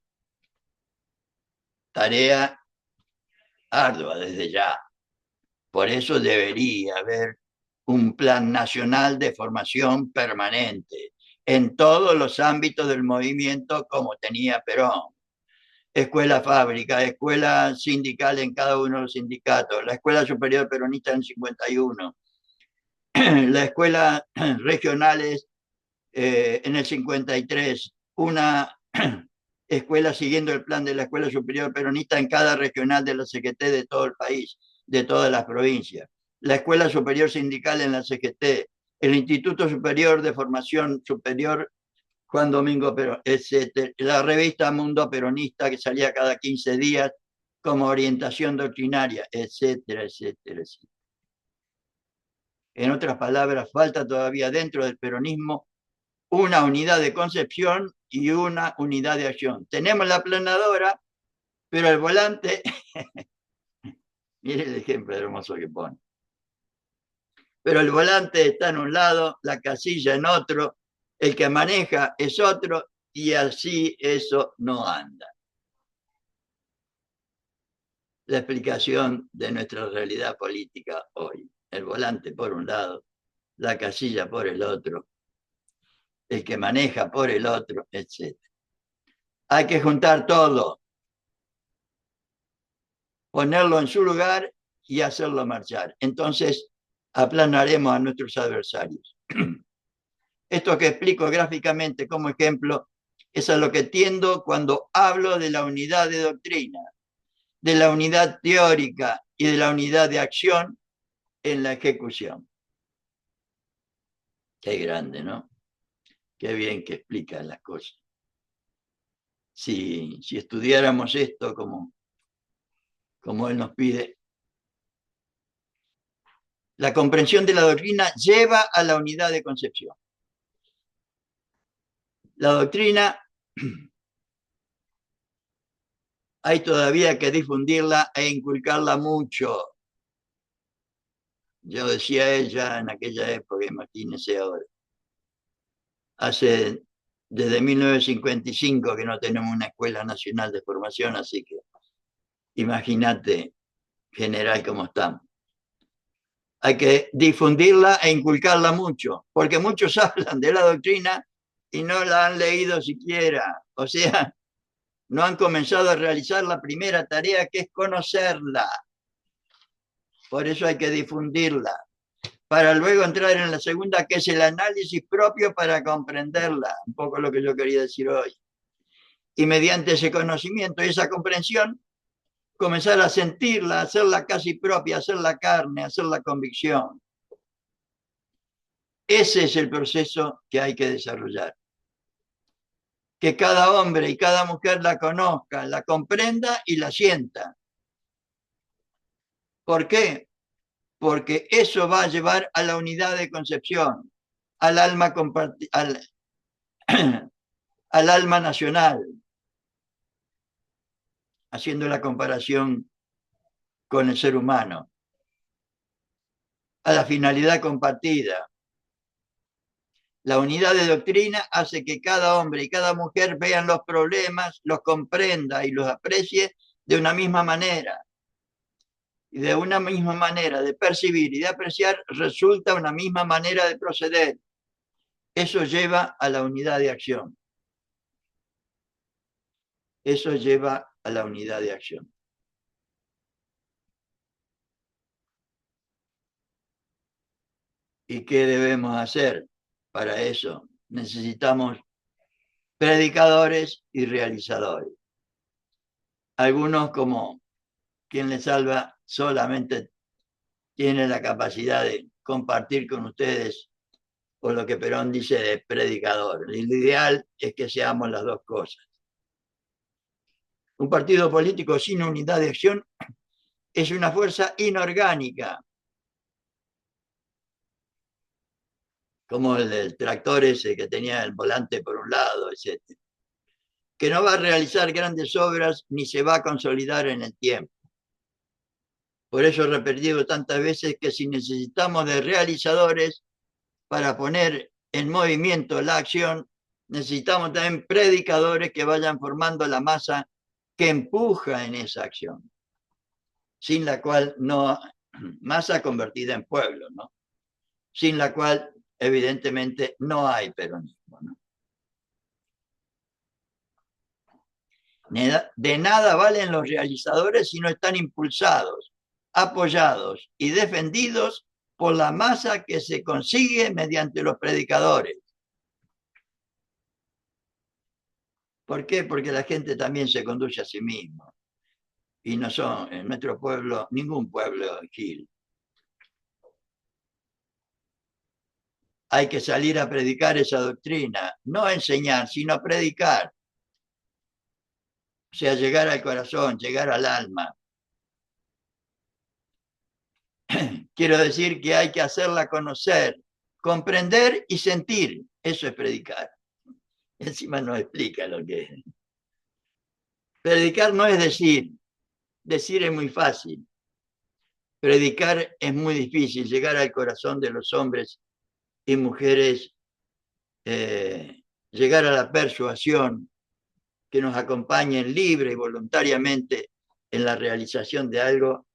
Tarea ardua desde ya. Por eso debería haber un plan nacional de formación permanente en todos los ámbitos del movimiento como tenía Perón. Escuela fábrica, escuela sindical en cada uno de los sindicatos, la Escuela Superior Peronista en el 51, la escuela regionales en el 53, una escuela siguiendo el plan de la Escuela Superior Peronista en cada regional de la CGT de todo el país, de todas las provincias, la Escuela Superior Sindical en la CGT, el Instituto Superior de Formación Superior Juan Domingo Perón, etc. La revista Mundo Peronista que salía cada 15 días como orientación doctrinaria, etcétera, etcétera, etcétera. En otras palabras, falta todavía dentro del peronismo una unidad de concepción y una unidad de acción. Tenemos la planadora, pero el volante, mire el ejemplo hermoso que pone. Pero el volante está en un lado, la casilla en otro, el que maneja es otro, y así eso no anda. La explicación de nuestra realidad política hoy. El volante por un lado, la casilla por el otro, el que maneja por el otro, etc. Hay que juntar todo, ponerlo en su lugar y hacerlo marchar. Entonces aplanaremos a nuestros adversarios. Esto que explico gráficamente como ejemplo es a lo que tiendo cuando hablo de la unidad de doctrina, de la unidad teórica y de la unidad de acción en la ejecución. Qué grande, ¿no? Qué bien que explica las cosas. Si estudiáramos esto como él nos pide, la comprensión de la doctrina lleva a la unidad de concepción. La doctrina hay todavía que difundirla e inculcarla mucho. Yo decía ella en aquella época, imagínense ahora. Desde 1955 que no tenemos una escuela nacional de formación, así que imagínate, general, cómo estamos. Hay que difundirla e inculcarla mucho, porque muchos hablan de la doctrina y no la han leído siquiera. O sea, no han comenzado a realizar la primera tarea, que es conocerla. Por eso hay que difundirla, para luego entrar en la segunda, que es el análisis propio para comprenderla, un poco lo que yo quería decir hoy. Y mediante ese conocimiento y esa comprensión, comenzar a sentirla, hacerla casi propia, hacerla carne, hacerla convicción. Ese es el proceso que hay que desarrollar. que cada hombre y cada mujer la conozca, la comprenda y la sienta. ¿Por qué? Porque eso va a llevar a la unidad de concepción, al alma, al alma nacional, haciendo la comparación con el ser humano, a la finalidad compartida. La unidad de doctrina hace que cada hombre y cada mujer vean los problemas, los comprenda y los aprecie de una misma manera. Y de una misma manera de percibir y de apreciar resulta una misma manera de proceder. Eso lleva a la unidad de acción. Eso lleva a la unidad de acción. ¿Y qué debemos hacer para eso? Necesitamos predicadores y realizadores. Algunos, como quien les salva, solamente tienen la capacidad de compartir con ustedes por lo que Perón dice de predicador. El ideal es que seamos las dos cosas. Un partido político sin unidad de acción es una fuerza inorgánica, como el del tractor ese que tenía el volante por un lado, etc., que no va a realizar grandes obras ni se va a consolidar en el tiempo. Por eso he repetido tantas veces que si necesitamos de realizadores para poner en movimiento la acción, necesitamos también predicadores que vayan formando la masa que empuja en esa acción, sin la cual no, masa convertida en pueblo, ¿no? Sin la cual evidentemente no hay peronismo, ¿no? De nada valen los realizadores si no están impulsados, apoyados y defendidos por la masa que se consigue mediante los predicadores. ¿Por qué? Porque la gente también se conduce a sí misma. Y no son en nuestro pueblo, ningún pueblo gil. Hay que salir a predicar esa doctrina, no a enseñar, sino a predicar. O sea, llegar al corazón, llegar al alma. Quiero decir que hay que hacerla conocer, comprender y sentir. Eso es predicar. Encima nos explica lo que es. Predicar no es decir. Decir es muy fácil. Predicar es muy difícil. Llegar al corazón de los hombres y mujeres, llegar a la persuasión, que nos acompañen libre y voluntariamente en la realización de algo,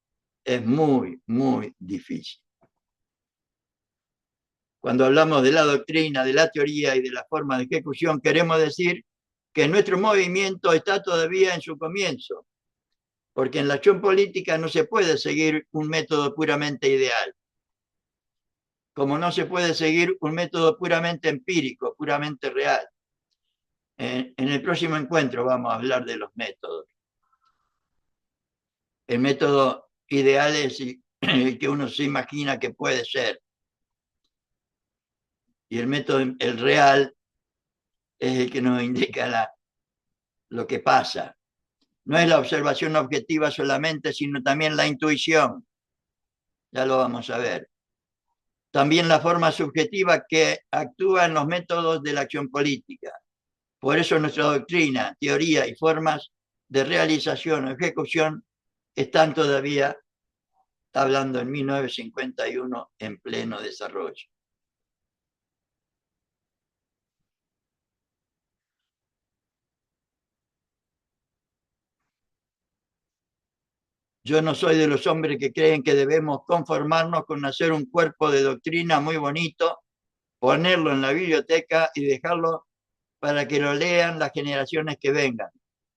es muy, muy difícil. Cuando hablamos de la doctrina, de la teoría y de la forma de ejecución, queremos decir que nuestro movimiento está todavía en su comienzo, porque en la acción política no se puede seguir un método puramente ideal, como no se puede seguir un método puramente empírico, puramente real. En el próximo encuentro vamos a hablar de los métodos. El método ideal es el que uno se imagina que puede ser. Y el método, el real, es el que nos indica lo que pasa. No es la observación objetiva solamente, sino también la intuición. Ya lo vamos a ver. También la forma subjetiva que actúa en los métodos de la acción política. Por eso nuestra doctrina, teoría y formas de realización o ejecución están todavía, hablando en 1951, en pleno desarrollo. Yo no soy de los hombres que creen que debemos conformarnos con hacer un cuerpo de doctrina muy bonito, ponerlo en la biblioteca y dejarlo para que lo lean las generaciones que vengan.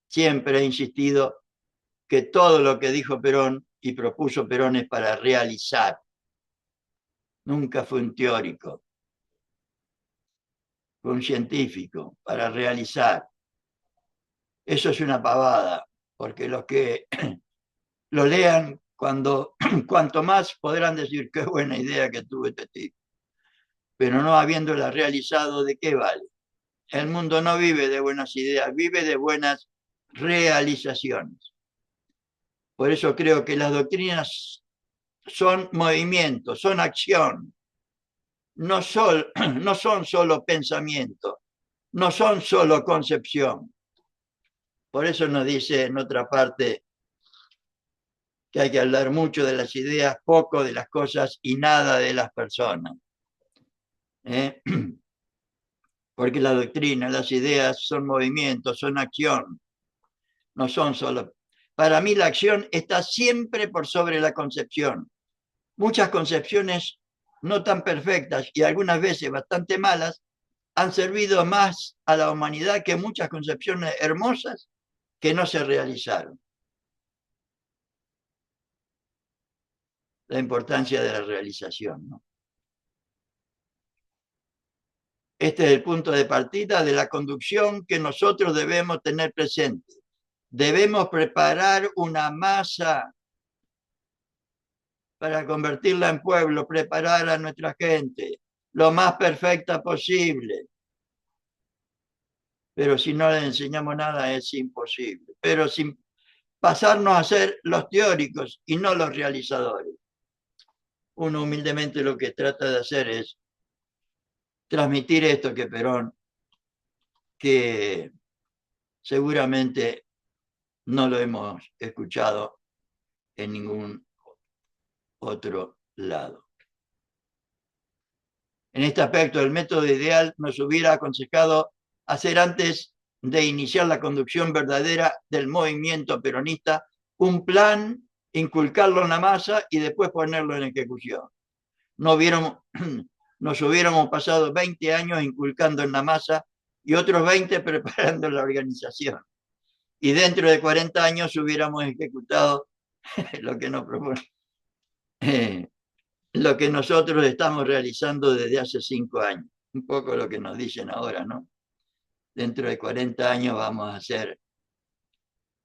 Siempre he insistido que todo lo que dijo Perón y propuso Perón es para realizar. Nunca fue un teórico, fue un científico, para realizar. Eso es una pavada, porque los que lo lean, cuanto más podrán decir qué buena idea que tuvo este tipo. Pero no habiéndola realizado, ¿de qué vale? El mundo no vive de buenas ideas, vive de buenas realizaciones. Por eso creo que las doctrinas son movimiento, son acción, no no son solo pensamiento, no son solo concepción. Por eso nos dice en otra parte que hay que hablar mucho de las ideas, poco de las cosas y nada de las personas. Porque la doctrina, las ideas son movimiento, son acción, no son solo. Para mí la acción está siempre por sobre la concepción. Muchas concepciones no tan perfectas y algunas veces bastante malas han servido más a la humanidad que muchas concepciones hermosas que no se realizaron. La importancia de la realización, ¿no? Este es el punto de partida de la conducción que nosotros debemos tener presente. Debemos preparar una masa para convertirla en pueblo, preparar a nuestra gente lo más perfecta posible. Pero si no le enseñamos nada es imposible. Pero sin pasarnos a ser los teóricos y no los realizadores. Uno humildemente lo que trata de hacer es transmitir esto que Perón, que seguramente no lo hemos escuchado en ningún otro lado. En este aspecto, el método ideal nos hubiera aconsejado hacer antes de iniciar la conducción verdadera del movimiento peronista un plan, inculcarlo en la masa y después ponerlo en ejecución. Nos hubiéramos pasado 20 años inculcando en la masa y otros 20 preparando la organización. Y dentro de 40 años hubiéramos ejecutado lo que nos propone. Lo que nosotros estamos realizando desde hace 5 años. Un poco lo que nos dicen ahora, ¿no? Dentro de 40 años vamos a ser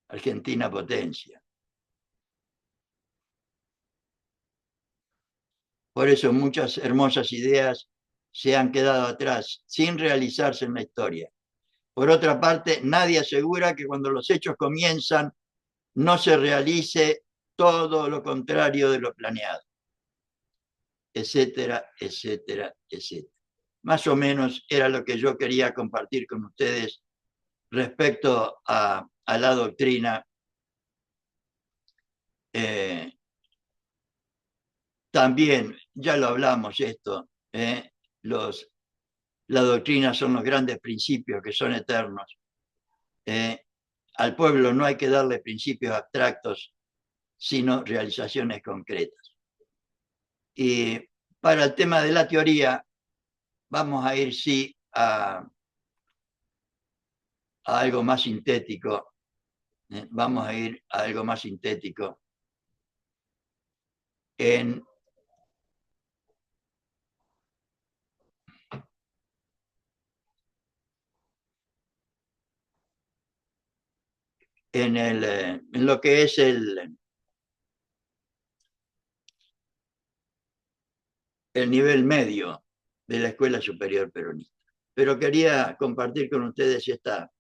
Argentina potencia. Por eso muchas hermosas ideas se han quedado atrás, sin realizarse en la historia. Por otra parte, nadie asegura que cuando los hechos comienzan no se realice todo lo contrario de lo planeado, etcétera, etcétera, etcétera. Más o menos era lo que yo quería compartir con ustedes respecto a la doctrina. También, ya lo hablamos esto, la doctrina son los grandes principios que son eternos. Al pueblo no hay que darle principios abstractos, sino realizaciones concretas. Y para el tema de la teoría, vamos a ir, sí, a algo más sintético. Vamos a ir a algo más sintético en en lo que es el nivel medio de la Escuela Superior Peronista. Pero quería compartir con ustedes esta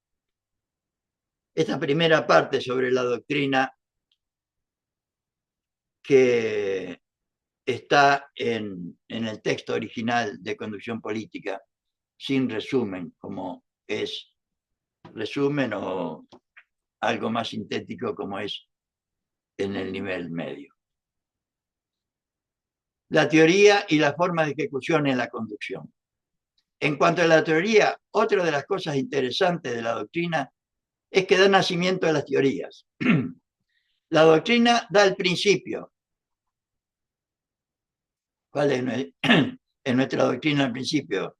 primera parte sobre la doctrina que está en el texto original de Conducción Política, sin resumen, como es resumen o algo más sintético como es en el nivel medio. La teoría y la forma de ejecución en la conducción. En cuanto a la teoría, otra de las cosas interesantes de la doctrina es que da nacimiento a las teorías. La doctrina da el principio. ¿Cuál es en nuestra doctrina el principio?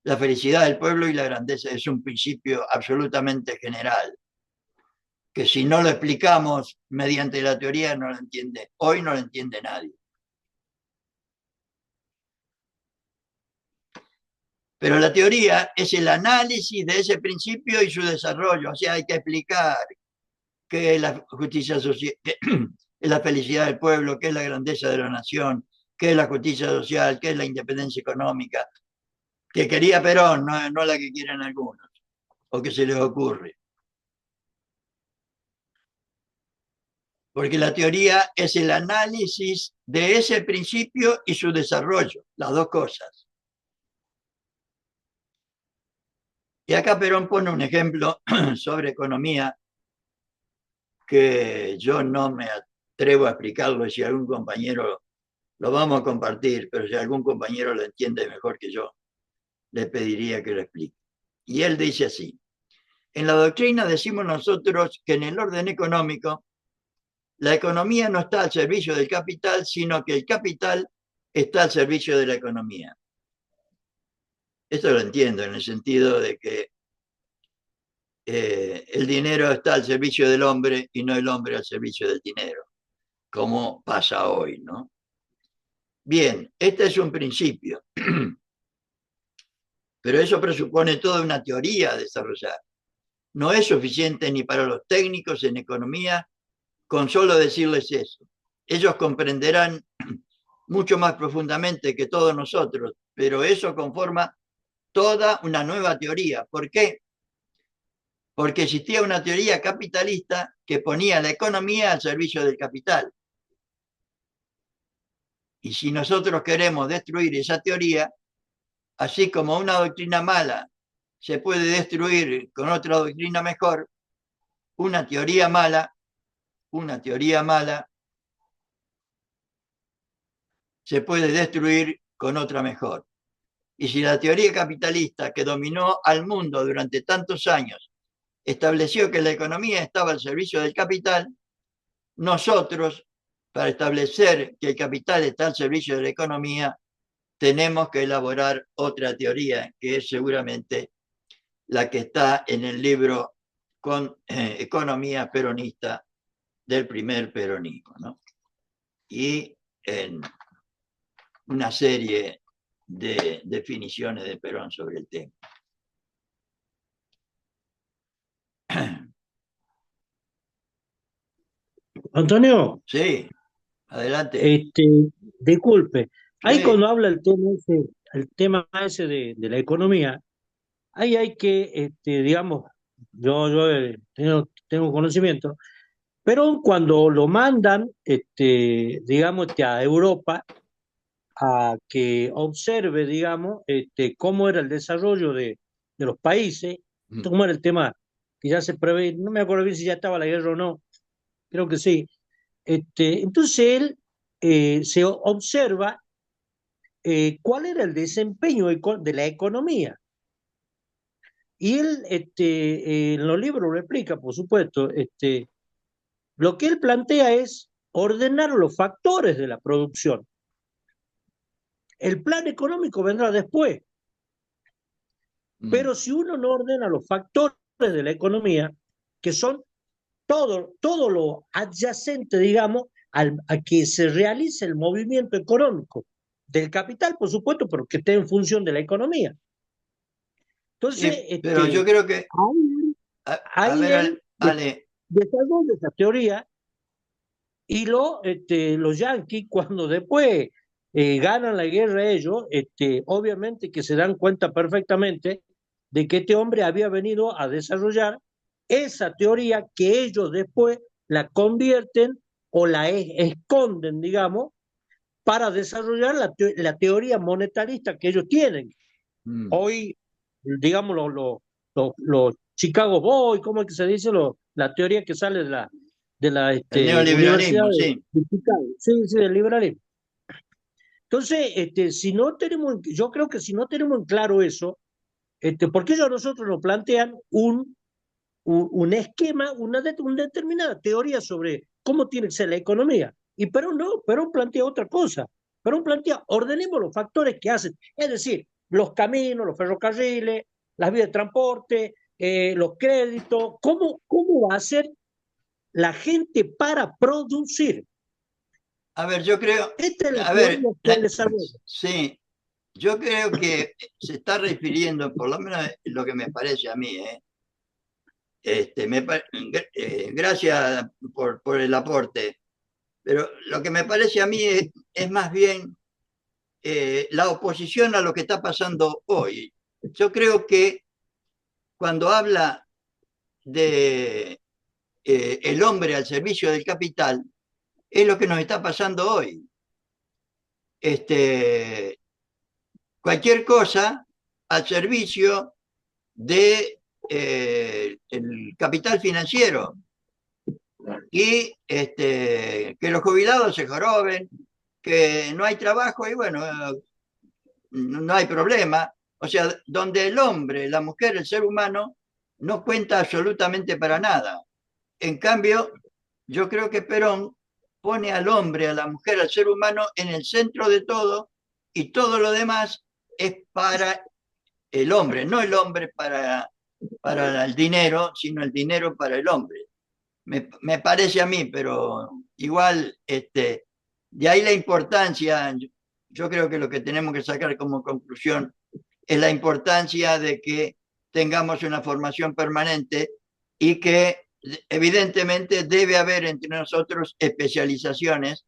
La felicidad del pueblo y la grandeza es un principio absolutamente general, que si no lo explicamos mediante la teoría no lo entiende. Hoy no lo entiende nadie. Pero la teoría es el análisis de ese principio y su desarrollo. O sea, hay que explicar qué es la justicia social, qué es la felicidad del pueblo, qué es la grandeza de la nación, qué es la justicia social, qué es la independencia económica. que quería Perón, no la que quieren algunos, o que se les ocurre. Porque la teoría es el análisis de ese principio y su desarrollo, las dos cosas. Y acá Perón pone un ejemplo sobre economía que yo no me atrevo a explicarlo. Si algún compañero lo vamos a compartir, pero si algún compañero lo entiende mejor que yo, le pediría que lo explique. Y él dice así: en la doctrina decimos nosotros que en el orden económico la economía no está al servicio del capital, sino que el capital está al servicio de la economía. Esto lo entiendo en el sentido de que el dinero está al servicio del hombre y no el hombre al servicio del dinero, como pasa hoy, ¿no? Bien, este es un principio, pero eso presupone toda una teoría a desarrollar. No es suficiente ni para los técnicos en economía con solo decirles eso. Ellos comprenderán mucho más profundamente que todos nosotros, pero eso conforma toda una nueva teoría. ¿Por qué? Porque existía una teoría capitalista que ponía la economía al servicio del capital. Y si nosotros queremos destruir esa teoría, así como una doctrina mala se puede destruir con otra doctrina mejor, una teoría mala se puede destruir con otra mejor. Y si la teoría capitalista que dominó al mundo durante tantos años estableció que la economía estaba al servicio del capital, nosotros, para establecer que el capital está al servicio de la economía, tenemos que elaborar otra teoría, que es seguramente la que está en el libro con Economía Peronista del primer peronismo, ¿no? Y en una serie de definiciones de Perón sobre el tema. Antonio, Sí, adelante. disculpe, ahí Sí. cuando habla el tema ese de la economía, ahí hay que, digamos, yo tengo conocimiento, pero cuando lo mandan, digamos, a Europa a que observe, digamos, cómo era el desarrollo de los países, cómo era el tema que ya se prevé, no me acuerdo bien si ya estaba la guerra o no, creo que sí. Entonces él se observa cuál era el desempeño de la economía. Y él en los libros lo explica, por supuesto. Lo que él plantea es ordenar los factores de la producción. El plan económico vendrá después, pero si uno no ordena los factores de la economía, que son todo lo adyacente, digamos, a que se realice el movimiento económico del capital, por supuesto, pero que esté en función de la economía. Entonces, Sí, pero yo creo que, a ahí ver, él Ale, desarrolla esa teoría y los yanquis, cuando después ganan la guerra ellos, obviamente que se dan cuenta perfectamente de que este hombre había venido a desarrollar esa teoría que ellos después la convierten o la esconden, digamos, para desarrollar la teoría monetarista que ellos tienen. Hoy, digamos, los Chicago Boys, ¿cómo es que se dice? La teoría que sale de la el Universidad neoliberalismo, sí. de Chicago. Sí, sí, del liberalismo. Entonces, si no tenemos, yo creo que si no tenemos en claro eso, porque ellos a nosotros nos plantean un esquema, una determinada teoría sobre cómo tiene que ser la economía. Y Perón no, Perón plantea otra cosa. Perón plantea, ordenemos los factores que hacen, es decir, los caminos, los ferrocarriles, las vías de transporte, los créditos, cómo va a ser la gente para producir. A ver, yo creo, Esta es la a ver, teoría que él desarrolla. sí, yo creo que se está refiriendo, por lo menos lo que me parece a mí, gracias por el aporte, pero lo que me parece a mí es más bien la oposición a lo que está pasando hoy. Yo creo que cuando habla de el hombre al servicio del capital, es lo que nos está pasando hoy. Cualquier cosa al servicio de el capital financiero y que los jubilados se joroben, que no hay trabajo y bueno, no hay problema. O sea, donde el hombre, la mujer, el ser humano no cuenta absolutamente para nada. En cambio, yo creo que Perón pone al hombre, a la mujer, al ser humano en el centro de todo y todo lo demás es para el hombre, no el hombre para el dinero, sino el dinero para el hombre. Me parece a mí, pero igual, de ahí la importancia, yo creo que lo que tenemos que sacar como conclusión es la importancia de que tengamos una formación permanente y que evidentemente debe haber entre nosotros especializaciones.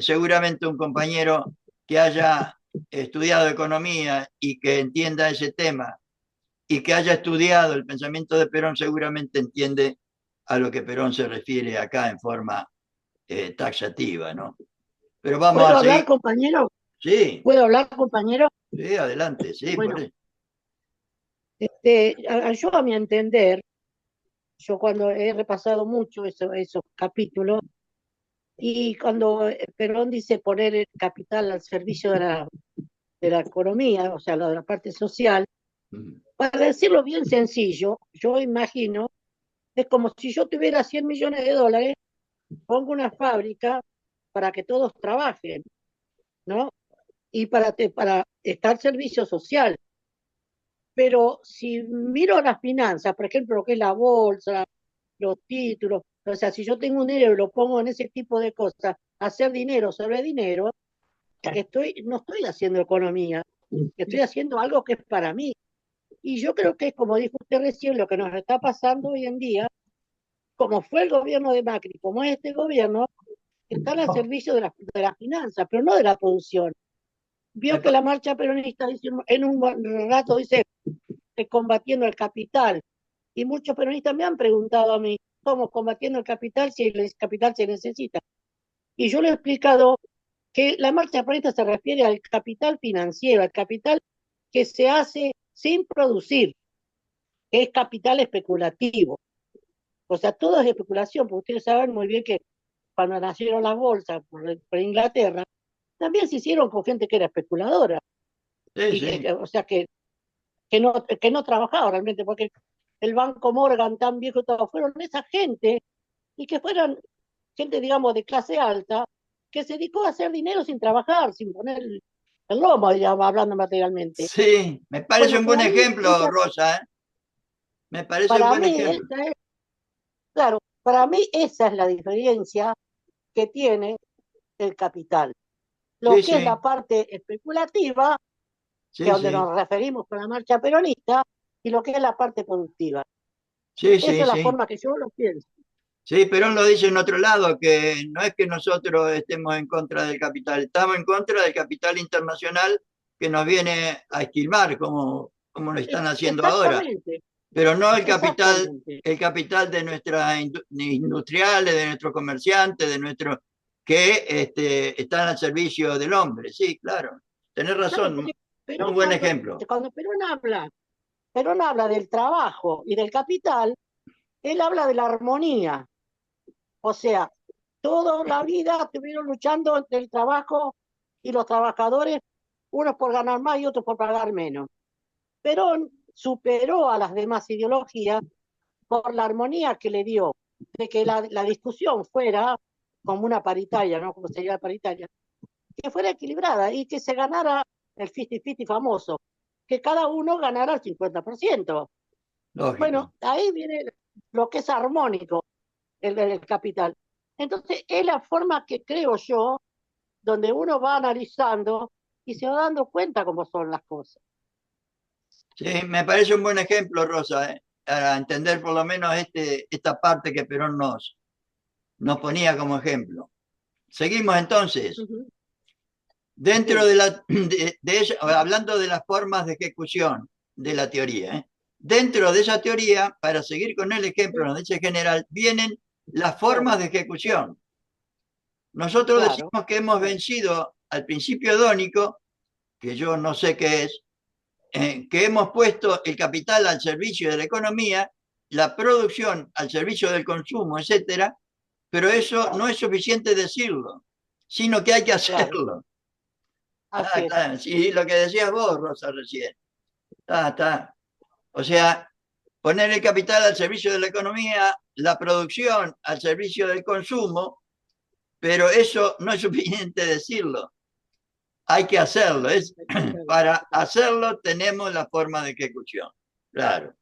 Seguramente un compañero que haya estudiado economía y que entienda ese tema y que haya estudiado el pensamiento de Perón seguramente entiende a lo que Perón se refiere acá en forma taxativa, ¿no? Pero vamos ¿Puedo a hablar, seguir. compañero? Sí, ¿Puedo hablar, compañero? sí, adelante, sí, por Bueno, eso. yo a mi entender, yo cuando he repasado mucho esos capítulos, y cuando Perón dice poner el capital al servicio de la economía, o sea, de la parte social, Mm. para decirlo bien sencillo, yo imagino, es como si yo tuviera 100 millones de dólares, pongo una fábrica para que todos trabajen, ¿no? Y para estar servicio social. Pero si miro las finanzas, por ejemplo, lo que es la bolsa, los títulos, o sea, si yo tengo un dinero y lo pongo en ese tipo de cosas, hacer dinero sobre dinero, no estoy haciendo economía, estoy haciendo algo que es para mí. Y yo creo que, como dijo usted recién, lo que nos está pasando hoy en día, como fue el gobierno de Macri, como es este gobierno, están al servicio de la finanza, pero no de la producción. Me Vio que pa- la marcha peronista dice, en un rato dice combatiendo el capital. Y muchos peronistas me han preguntado a mí, ¿cómo combatiendo el capital si el capital se necesita? Y yo le he explicado que la marcha peronista se refiere al capital financiero, al capital que se hace sin producir, que es capital especulativo. O sea, todo es especulación, porque ustedes saben muy bien que cuando nacieron las bolsas por Inglaterra, también se hicieron con gente que era especuladora. sí, Y sí, o sea, que no trabajaba realmente, porque el Banco Morgan tan viejo y todo, fueron esa gente, y que fueran gente, digamos, de clase alta, que se dedicó a hacer dinero sin trabajar, sin poner el lomo, digamos, hablando materialmente. sí, me parece Bueno, un buen ejemplo, Rosa, ¿eh? Me parece un para buen mí, ejemplo. claro, para mí esa es la diferencia que tiene el capital. Sí, Lo que es sí, la parte especulativa, que sí, es donde sí, nos referimos con la marcha peronista, y lo que es la parte productiva. sí, Esa sí, es la sí. forma que yo lo pienso. Sí, Perón lo dice en otro lado, que no es que nosotros estemos en contra del capital, estamos en contra del capital internacional que nos viene a esquilmar, como lo están haciendo ahora, Exactamente, pero no exactamente. el capital de nuestras industriales, de nuestros comerciantes, de nuestros que están al servicio del hombre. Sí, claro, tenés Claro, razón, porque muy Perón buen habla, ejemplo. cuando Perón habla del trabajo y del capital, él habla de la armonía. O sea, toda la vida estuvieron luchando entre el trabajo y los trabajadores, unos por ganar más y otros por pagar menos. Perón superó a las demás ideologías por la armonía que le dio, de que la discusión fuera como una paritaria, ¿no? Como sería la paritaria, que fuera equilibrada y que se ganara el 50-50 famoso, que cada uno ganara el 50%. Lógico. Bueno, ahí viene lo que es armónico, el capital. Entonces, es la forma que creo yo, donde uno va analizando y se va dando cuenta cómo son las cosas. Sí, me parece un buen ejemplo, Rosa, para entender por lo menos esta parte que Perón nos ponía como ejemplo. Seguimos entonces. Uh -huh. Dentro de hablando de las formas de ejecución de la teoría, dentro de esa teoría, para seguir con el ejemplo, nos dice general, vienen las formas de ejecución. Nosotros decimos que hemos vencido al principio hedónico, que yo no sé qué es, que hemos puesto el capital al servicio de la economía, la producción al servicio del consumo, etcétera, pero eso no es suficiente decirlo, sino que hay que hacerlo. Claro, sí, lo que decías vos, Rosa, recién. Está. O sea, poner el capital al servicio de la economía, la producción al servicio del consumo, pero eso no es suficiente decirlo. Hay que hacerlo. Para hacerlo tenemos la forma de ejecución. Claro.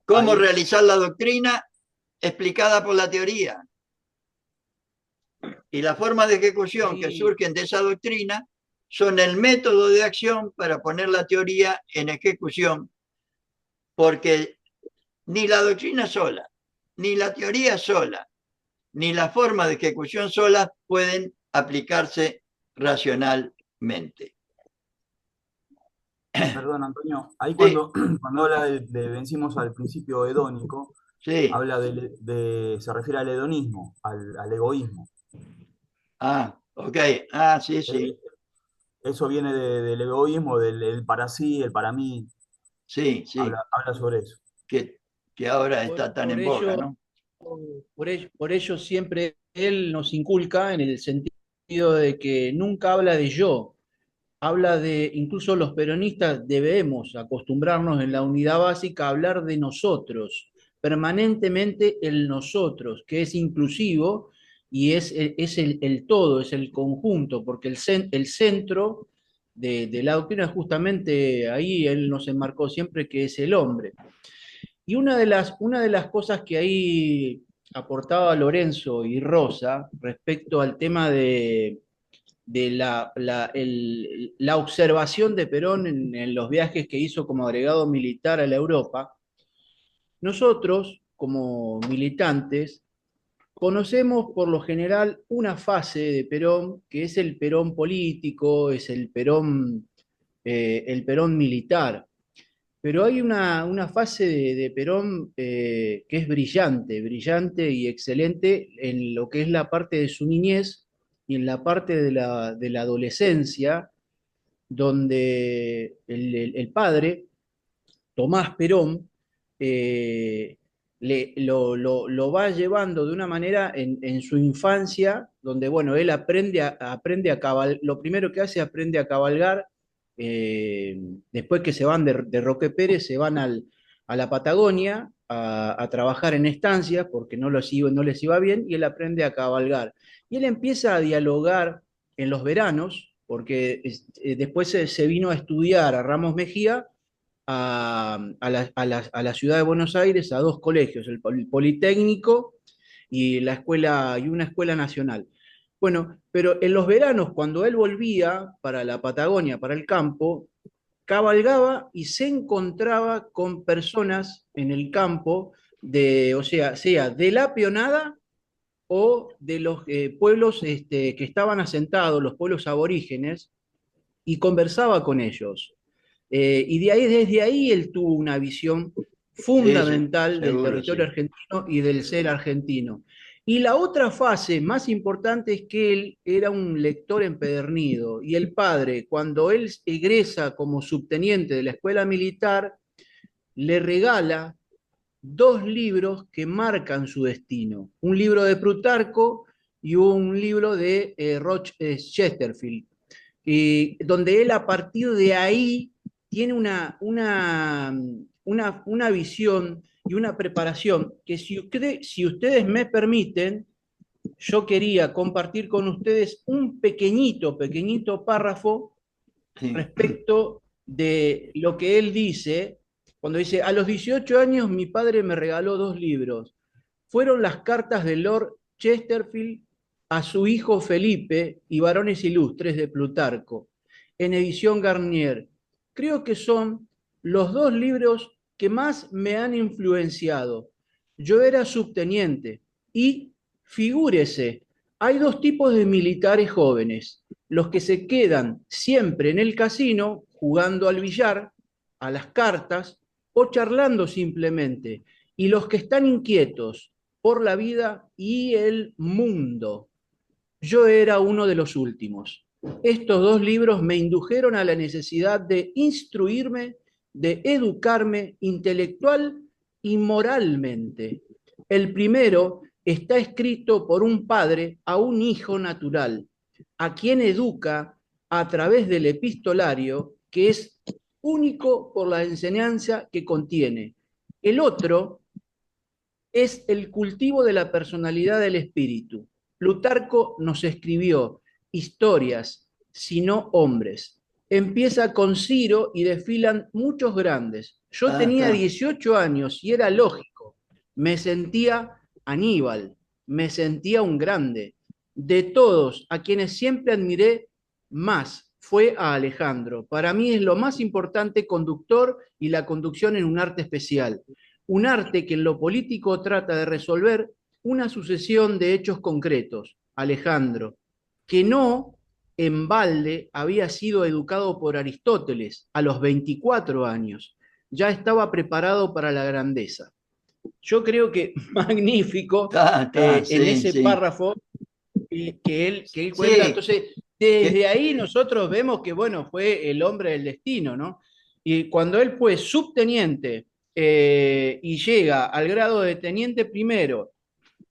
¿Cómo realizar la doctrina? Explicada por la teoría. Y las formas de ejecución que surgen de esa doctrina son el método de acción para poner la teoría en ejecución, porque ni la doctrina sola, ni la teoría sola, ni la forma de ejecución sola pueden aplicarse racionalmente. Perdón, Antonio, ahí cuando habla de vencimos al principio hedónico, sí. Habla se refiere al hedonismo, al egoísmo. Ok. Sí. Eso viene del egoísmo, del para sí, el para mí. Sí. Habla sobre eso. Que ahora está tan en boga, ¿no? Por ello siempre él nos inculca en el sentido de que nunca habla de yo, habla de, incluso los peronistas debemos acostumbrarnos en la unidad básica a hablar de nosotros, permanentemente el nosotros, que es inclusivo y es el todo, es el conjunto, porque el centro de la doctrina es justamente ahí, él nos enmarcó siempre que es el hombre. Y una de las cosas que ahí aportaba Lorenzo y Rosa respecto al tema de la observación de Perón en los viajes que hizo como agregado militar a la Europa, nosotros, como militantes, conocemos por lo general una fase de Perón, que es el Perón político, es el Perón militar. Pero hay una fase de Perón que es brillante y excelente en lo que es la parte de su niñez y en la parte de la adolescencia, donde el padre, Tomás Perón, eh, lo va llevando de una manera en su infancia, donde, bueno, él aprende a cabalgar, lo primero que hace, aprende a cabalgar, después que se van de Roque Pérez, se van a la Patagonia a trabajar en estancias, porque no les iba bien, y él aprende a cabalgar. Y él empieza a dialogar en los veranos, porque después se vino a estudiar a Ramos Mejía, a la ciudad de Buenos Aires, a dos colegios, el Politécnico y una escuela nacional. Bueno, pero en los veranos, cuando él volvía para la Patagonia, para el campo, cabalgaba y se encontraba con personas en el campo, sea de la peonada o de los pueblos que estaban asentados, los pueblos aborígenes, y conversaba con ellos. Y desde ahí él tuvo una visión fundamental del territorio argentino y del ser argentino. Y la otra fase más importante es que él era un lector empedernido y el padre, cuando él egresa como subteniente de la escuela militar, le regala dos libros que marcan su destino, un libro de Plutarco y un libro de Chesterfield, donde él a partir de ahí tiene una visión y una preparación que si ustedes me permiten, yo quería compartir con ustedes un pequeñito párrafo respecto de lo que él dice, cuando dice, a los 18 años mi padre me regaló dos libros. Fueron las cartas de Lord Chesterfield a su hijo Felipe y Varones Ilustres de Plutarco, en edición Garnier. Creo que son los dos libros que más me han influenciado. Yo era subteniente y, figúrese, hay dos tipos de militares jóvenes, los que se quedan siempre en el casino jugando al billar, a las cartas o charlando simplemente, y los que están inquietos por la vida y el mundo. Yo era uno de los últimos. Estos dos libros me indujeron a la necesidad de instruirme, de educarme intelectual y moralmente. El primero está escrito por un padre a un hijo natural, a quien educa a través del epistolario, que es único por la enseñanza que contiene. El otro es el cultivo de la personalidad del espíritu. Plutarco nos escribió historias, sino hombres. Empieza con Ciro y desfilan muchos grandes. Yo tenía 18 años y era lógico. Me sentía Aníbal, me sentía un grande. De todos, a quienes siempre admiré, más fue a Alejandro. Para mí es lo más importante conductor y la conducción en un arte especial. Un arte que en lo político trata de resolver una sucesión de hechos concretos. Alejandro, que no en balde había sido educado por Aristóteles a los 24 años, ya estaba preparado para la grandeza. Yo creo que magnífico en ese párrafo que él cuenta. Entonces, desde ahí nosotros vemos que, bueno, fue el hombre del destino, ¿no? Y cuando él fue subteniente y llega al grado de teniente primero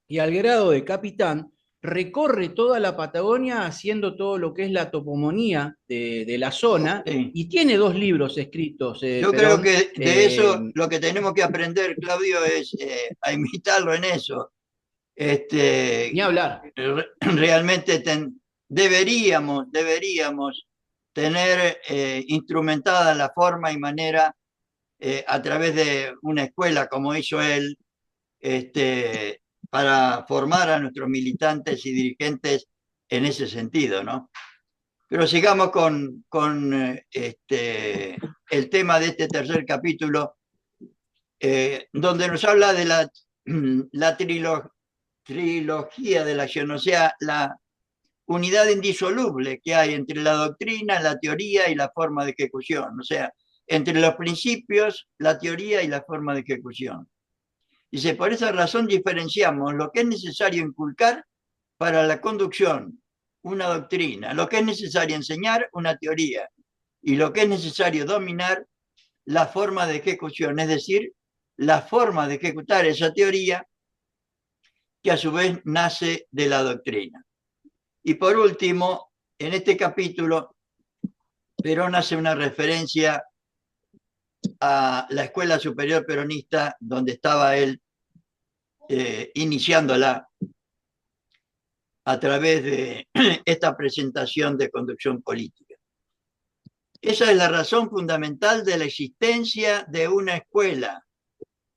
y al grado de capitán, recorre toda la Patagonia haciendo todo lo que es la topomonía de la zona, y tiene dos libros escritos. Yo creo que de eso lo que tenemos que aprender, Claudio, es a imitarlo en eso. Ni hablar. Realmente deberíamos tener instrumentada la forma y manera a través de una escuela como hizo él, para formar a nuestros militantes y dirigentes en ese sentido, ¿no? Pero sigamos con el tema de este tercer capítulo, donde nos habla de la trilogía de la acción, o sea, la unidad indisoluble que hay entre la doctrina, la teoría y la forma de ejecución, o sea, entre los principios, la teoría y la forma de ejecución. Dice, por esa razón diferenciamos lo que es necesario inculcar para la conducción, una doctrina, lo que es necesario enseñar, una teoría, y lo que es necesario dominar, la forma de ejecución, es decir, la forma de ejecutar esa teoría que a su vez nace de la doctrina. Y por último, en este capítulo, Perón hace una referencia a la Escuela Superior Peronista, donde estaba él iniciándola a través de esta presentación de conducción política. Esa es la razón fundamental de la existencia de una escuela,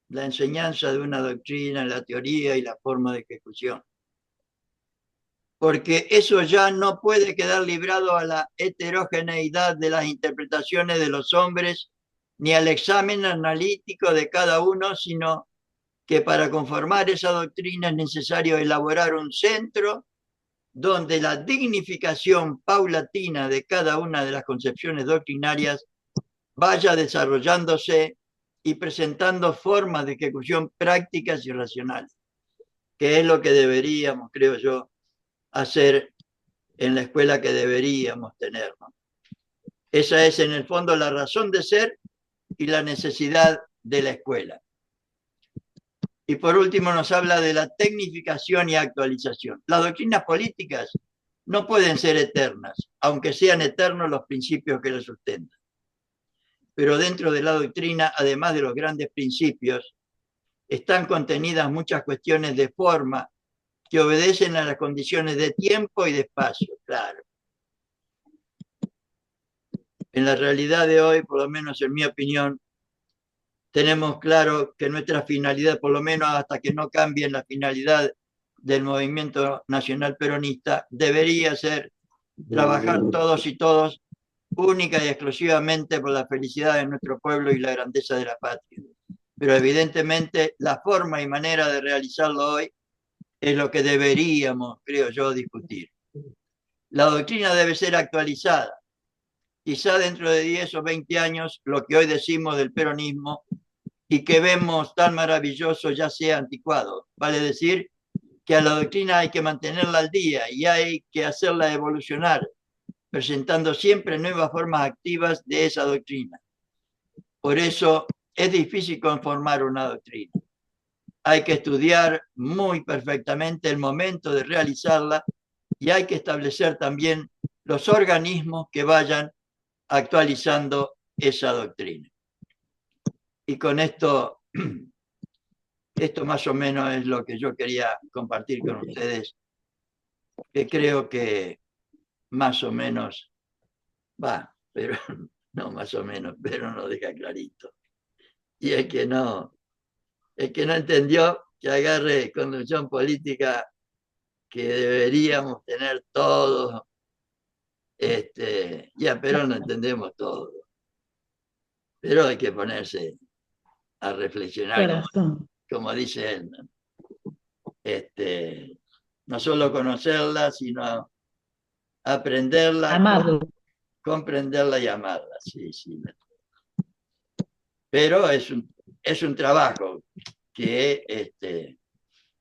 la enseñanza de una doctrina, la teoría y la forma de ejecución. Porque eso ya no puede quedar librado a la heterogeneidad de las interpretaciones de los hombres, ni al examen analítico de cada uno, sino que para conformar esa doctrina es necesario elaborar un centro donde la dignificación paulatina de cada una de las concepciones doctrinarias vaya desarrollándose y presentando formas de ejecución prácticas y racionales, que es lo que deberíamos, creo yo, hacer en la escuela que deberíamos tener, ¿no? Esa es en el fondo la razón de ser y la necesidad de la escuela. Y por último nos habla de la tecnificación y actualización. Las doctrinas políticas no pueden ser eternas, aunque sean eternos los principios que las sustentan. Pero dentro de la doctrina, además de los grandes principios, están contenidas muchas cuestiones de forma que obedecen a las condiciones de tiempo y de espacio, claro. En la realidad de hoy, por lo menos en mi opinión, tenemos claro que nuestra finalidad, por lo menos hasta que no cambie la finalidad del movimiento nacional peronista, debería ser trabajar todos y todos única y exclusivamente por la felicidad de nuestro pueblo y la grandeza de la patria. Pero evidentemente la forma y manera de realizarlo hoy es lo que deberíamos, creo yo, discutir. La doctrina debe ser actualizada. Quizá dentro de 10 o 20 años lo que hoy decimos del peronismo y que vemos tan maravilloso ya sea anticuado. Vale decir que a la doctrina hay que mantenerla al día y hay que hacerla evolucionar, presentando siempre nuevas formas activas de esa doctrina. Por eso es difícil conformar una doctrina. Hay que estudiar muy perfectamente el momento de realizarla y hay que establecer también los organismos que vayan actualizando esa doctrina. Y con esto, esto más o menos es lo que yo quería compartir con ustedes, que creo que más o menos va, pero no más o menos, pero no deja clarito. Y el que no entendió, que agarre conducción política que deberíamos tener todos, ya, pero no entendemos todo. Pero hay que ponerse a reflexionar, como dice él, ¿no? No solo conocerla, sino aprenderla, Amado. comprenderla y amarla. Sí, sí. Pero es un trabajo que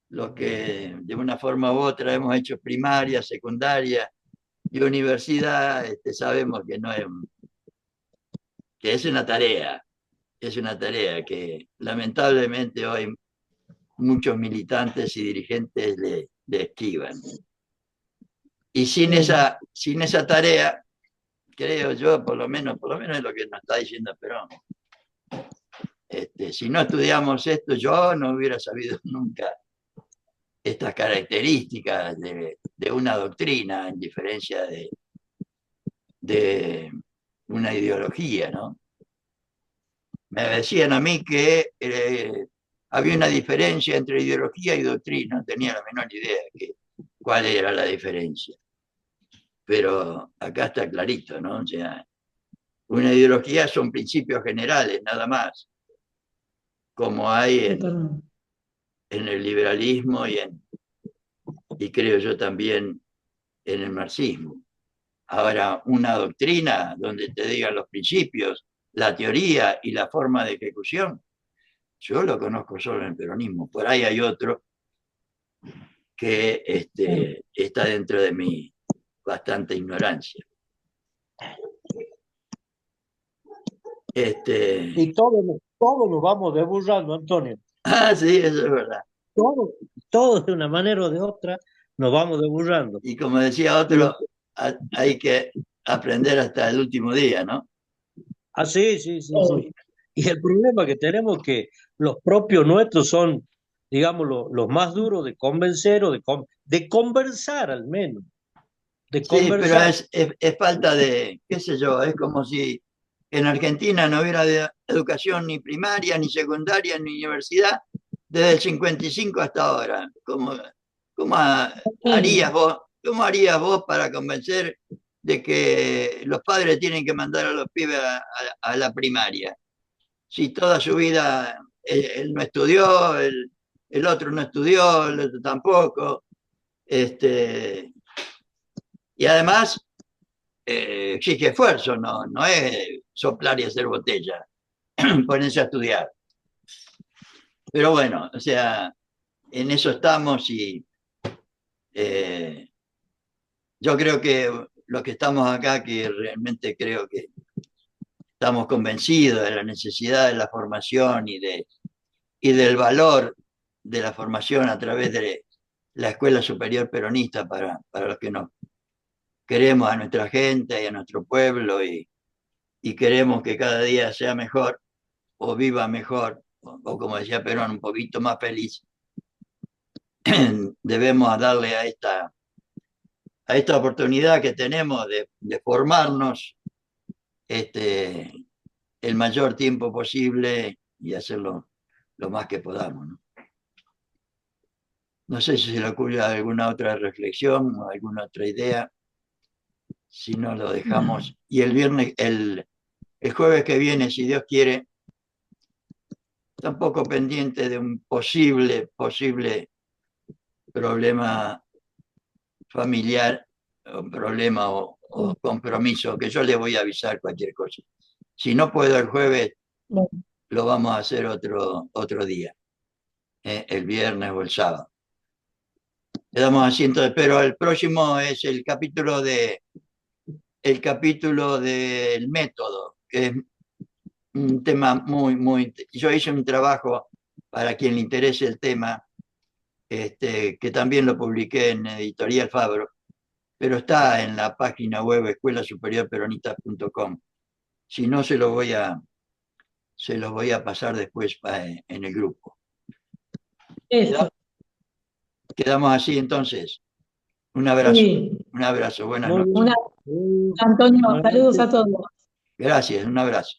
lo que de una forma u otra hemos hecho primaria, secundaria y universidad, sabemos que no es, que es una tarea que lamentablemente hoy muchos militantes y dirigentes le esquivan. Y sin esa tarea, creo yo, por lo menos es lo que nos está diciendo Perón. Si no estudiamos esto, yo no hubiera sabido nunca estas características de una doctrina, en diferencia de una ideología, ¿no? Me decían a mí que había una diferencia entre ideología y doctrina, no tenía la menor idea de cuál era la diferencia. Pero acá está clarito, ¿no? O sea, una ideología son principios generales, nada más, como hay en el liberalismo y creo yo también en el marxismo. Ahora, una doctrina donde te digan los principios, la teoría y la forma de ejecución, yo lo conozco solo en el peronismo. Por ahí hay otro que está dentro de mi bastante ignorancia. Y todos nos vamos desburrando, Antonio. Sí, eso es verdad. Todos de una manera o de otra nos vamos desburrando. Y como decía otro, hay que aprender hasta el último día, ¿no? Sí. Y el problema que tenemos es que los propios nuestros son, digamos, los más duros de convencer o de conversar al menos. De Sí, pero conversar. es falta de, qué sé yo, es como si en Argentina no hubiera educación ni primaria, ni secundaria, ni universidad desde el 55 hasta ahora. ¿Cómo harías vos para convencer de que los padres tienen que mandar a los pibes a la primaria? Si toda su vida él no estudió, el otro no estudió, el otro tampoco. Y además exige esfuerzo, no es soplar y hacer botella, ponerse a estudiar. Pero bueno, o sea, en eso estamos y yo creo que los que estamos acá, que realmente creo que estamos convencidos de la necesidad de la formación y del valor de la formación a través de la Escuela Superior Peronista para los que nos queremos a nuestra gente y a nuestro pueblo y queremos que cada día sea mejor o viva mejor, o como decía Perón, un poquito más feliz, debemos darle a esta oportunidad que tenemos de formarnos el mayor tiempo posible y hacerlo lo más que podamos, ¿no? No sé si se le ocurre alguna otra reflexión o alguna otra idea. Si no, lo dejamos. Y el jueves que viene, si Dios quiere, tampoco pendiente de un posible problema familiar, o problema o compromiso, que yo le voy a avisar cualquier cosa. Si no puedo el jueves, Bueno, lo vamos a hacer otro día, el viernes o el sábado. Quedamos así entonces, pero el próximo es el capítulo del método, que es un tema muy. Yo hice un trabajo para quien le interese el tema, que también lo publiqué en Editorial Fabro, pero está en la página web escuelasuperiorperonista.com. Si no, se los voy a pasar después en el grupo. eso. Quedamos así entonces. Un abrazo. Sí. Un abrazo. Buenas Muy noches. bien. Antonio, Buenas saludos noches. a todos. Gracias. Un abrazo.